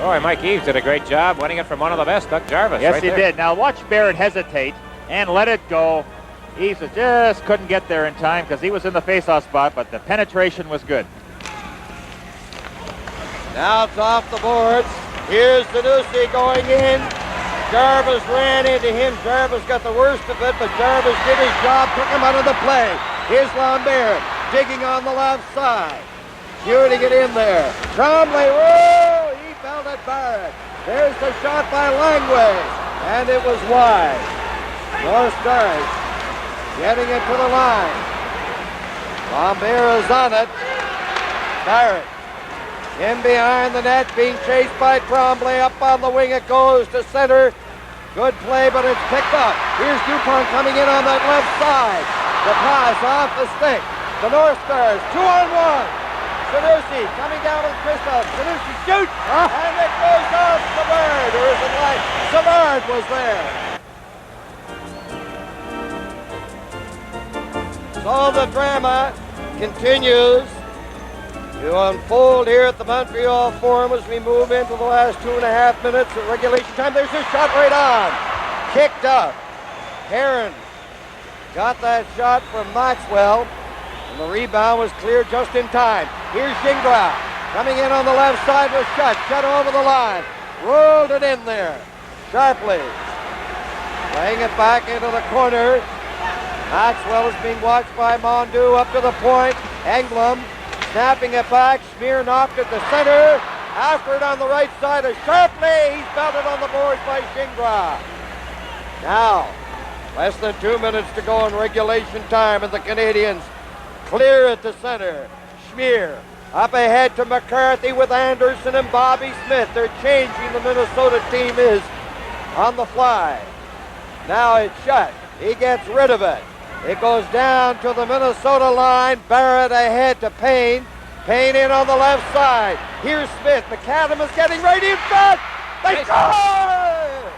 Boy, Mike Eves did a great job winning it from one of the best, Doug Jarvis. Yes, right he there. did. Now watch Barrett hesitate and let it go. Eves just couldn't get there in time because he was in the face-off spot, but the penetration was good. Now it's off the boards. Here's Sanusi going in. Jarvis ran into him. Jarvis got the worst of it, but Jarvis did his job, took him out of the play. Here's Lambert digging on the left side. Shooting it in there. Trombley, whoa! He fell at Barrett. There's the shot by Langway, and it was wide. North Stars getting it to the line. Lambert is on it. Barrett in behind the net, being chased by Trombley. Up on the wing it goes to center. Good play, but it's picked up. Here's Dupont coming in on that left side. The pass off the stick. The North Stars, 2-on-1. Sanusi coming down with Kristoff. Sanusi shoots, and it goes off Savard. Or is it like Savard was there? So the drama continues to unfold here at the Montreal Forum as we move into the last 2.5 minutes of regulation time. There's a shot right on. Kicked up. Heron got that shot from Maxwell, and the rebound was cleared just in time. Here's Gingras coming in on the left side with Shutt. Shutt over the line. Rolled it in there sharply. Playing it back into the corner. Maxwell is being watched by Mondu up to the point. Englund snapping it back. Smear knocked at the center. After it on the right side of Sharpley. He's belted on the boards by Gingras. Now, less than 2 minutes to go in regulation time, and the Canadiens clear at the center. Schmier up ahead to McCarthy with Anderson and Bobby Smith. They're changing. The Minnesota team is on the fly. Now it's Shutt. He gets rid of it. It goes down to the Minnesota line. Barrett ahead to Payne. Payne in on the left side. Here's Smith. McAdam is getting right in front. They score!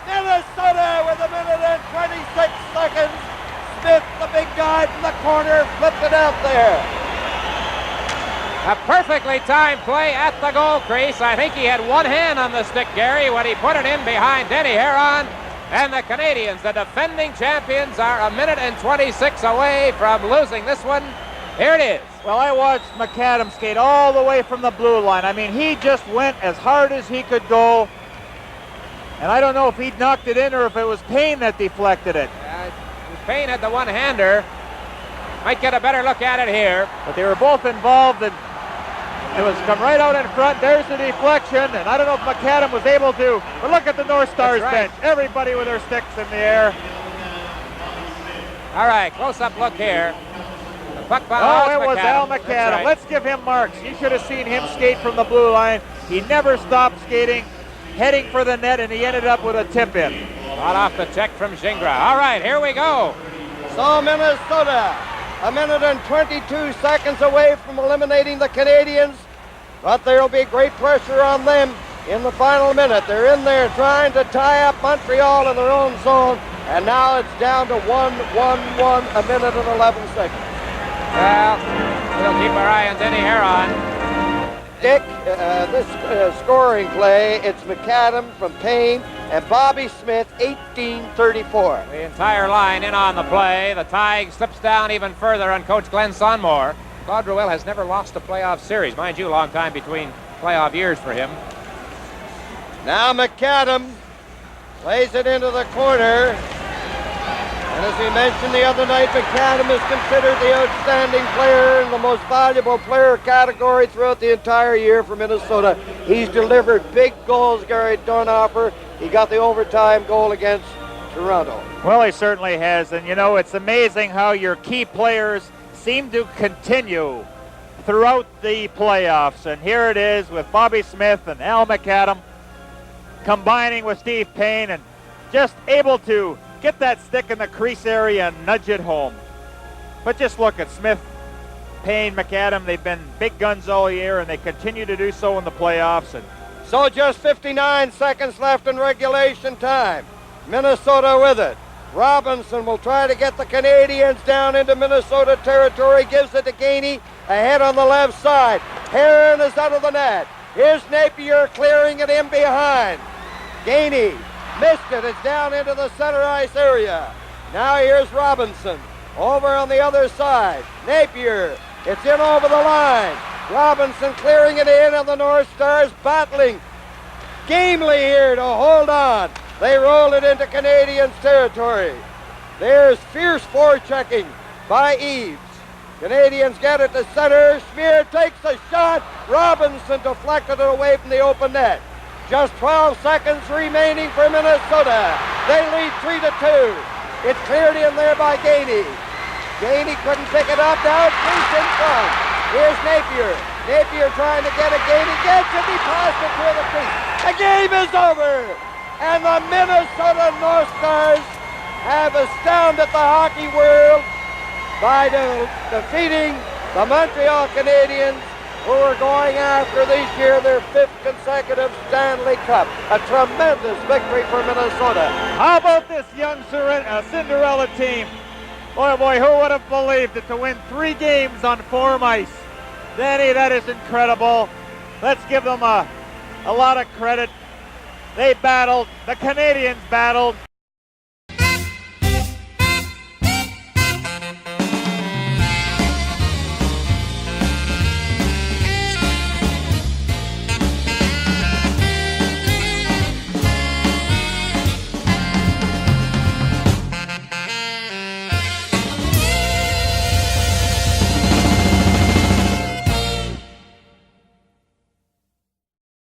Minnesota with 1 minute and 26 seconds. Smith, the big guy from the corner, flipped it out there. A perfectly timed play at the goal crease. I think he had one hand on the stick, Gary, when he put it in behind Denny Heron. And the Canadiens, the defending champions, are 1 minute and 26 away from losing this one. Here it is. Well, I watched McAdam skate all the way from the blue line. I mean, he just went as hard as he could go. And I don't know if he knocked it in or if it was Payne that deflected it. Payne had the one-hander. Might get a better look at it here. But they were both involved, and it was come right out in front. There's the deflection, and I don't know if McAdam was able to. But look at the North Stars bench. Everybody with their sticks in the air. All right, close-up look here. The puck it was Al McAdam. Right. Let's give him marks. You should have seen him skate from the blue line. He never stopped skating, heading for the net, and he ended up with a tip-in. Got off the check from Gingras. All right, here we go. So Minnesota, 1 minute and 22 seconds away from eliminating the Canadiens, but there will be great pressure on them in the final minute. They're in there trying to tie up Montreal in their own zone, and now it's down to 1-1-1, 1 minute and 11 seconds. Well, we'll keep our eye on Denny Heron. Dick, this scoring play, it's McAdam from Payne and Bobby Smith, 18-34. The entire line in on the play. The tie slips down even further on Coach Glenn Sonmore. Claude Drouin has never lost a playoff series. Mind you, a long time between playoff years for him. Now McAdam plays it into the corner. And as we mentioned the other night, McAdam is considered the outstanding player in the most valuable player category throughout the entire year for Minnesota. He's delivered big goals, Gary Dornhofer. He got the overtime goal against Toronto. Well, he certainly has. And, you know, it's amazing how your key players seem to continue throughout the playoffs. And here it is with Bobby Smith and Al McAdam combining with Steve Payne and just able to get that stick in the crease area and nudge it home. But just look at Smith, Payne, McAdam. They've been big guns all year, and they continue to do so in the playoffs. And so just 59 seconds left in regulation time. Minnesota with it. Robinson will try to get the Canadiens down into Minnesota territory. Gives it to Gainey ahead on the left side. Heron is out of the net. Here's Napier clearing it in behind. Gainey missed it. It's down into the center ice area. Now here's Robinson over on the other side. Napier. It's in over the line. Robinson clearing it in, and the North Stars battling gamely here to hold on. They roll it into Canadiens territory. There's fierce forechecking by Eves. Canadiens get it to center. Schmier takes a shot. Robinson deflected it away from the open net. Just 12 seconds remaining for Minnesota. They lead 3-2. It's cleared in there by Gainey. Gainey couldn't pick it up. Now it's loose in front. Here's Napier. Napier trying to get a Gainey. Gets it. He passed it through the crease. The game is over. And the Minnesota North Stars have astounded the hockey world by defeating the Montreal Canadiens, who are going after this year their 5th consecutive Stanley Cup. A tremendous victory for Minnesota. how about this young Cinderella team? Boy, who would have believed it, to win 3 games on form ice? Danny, that is incredible. Let's give them a lot of credit. They battled, the Canadiens battled,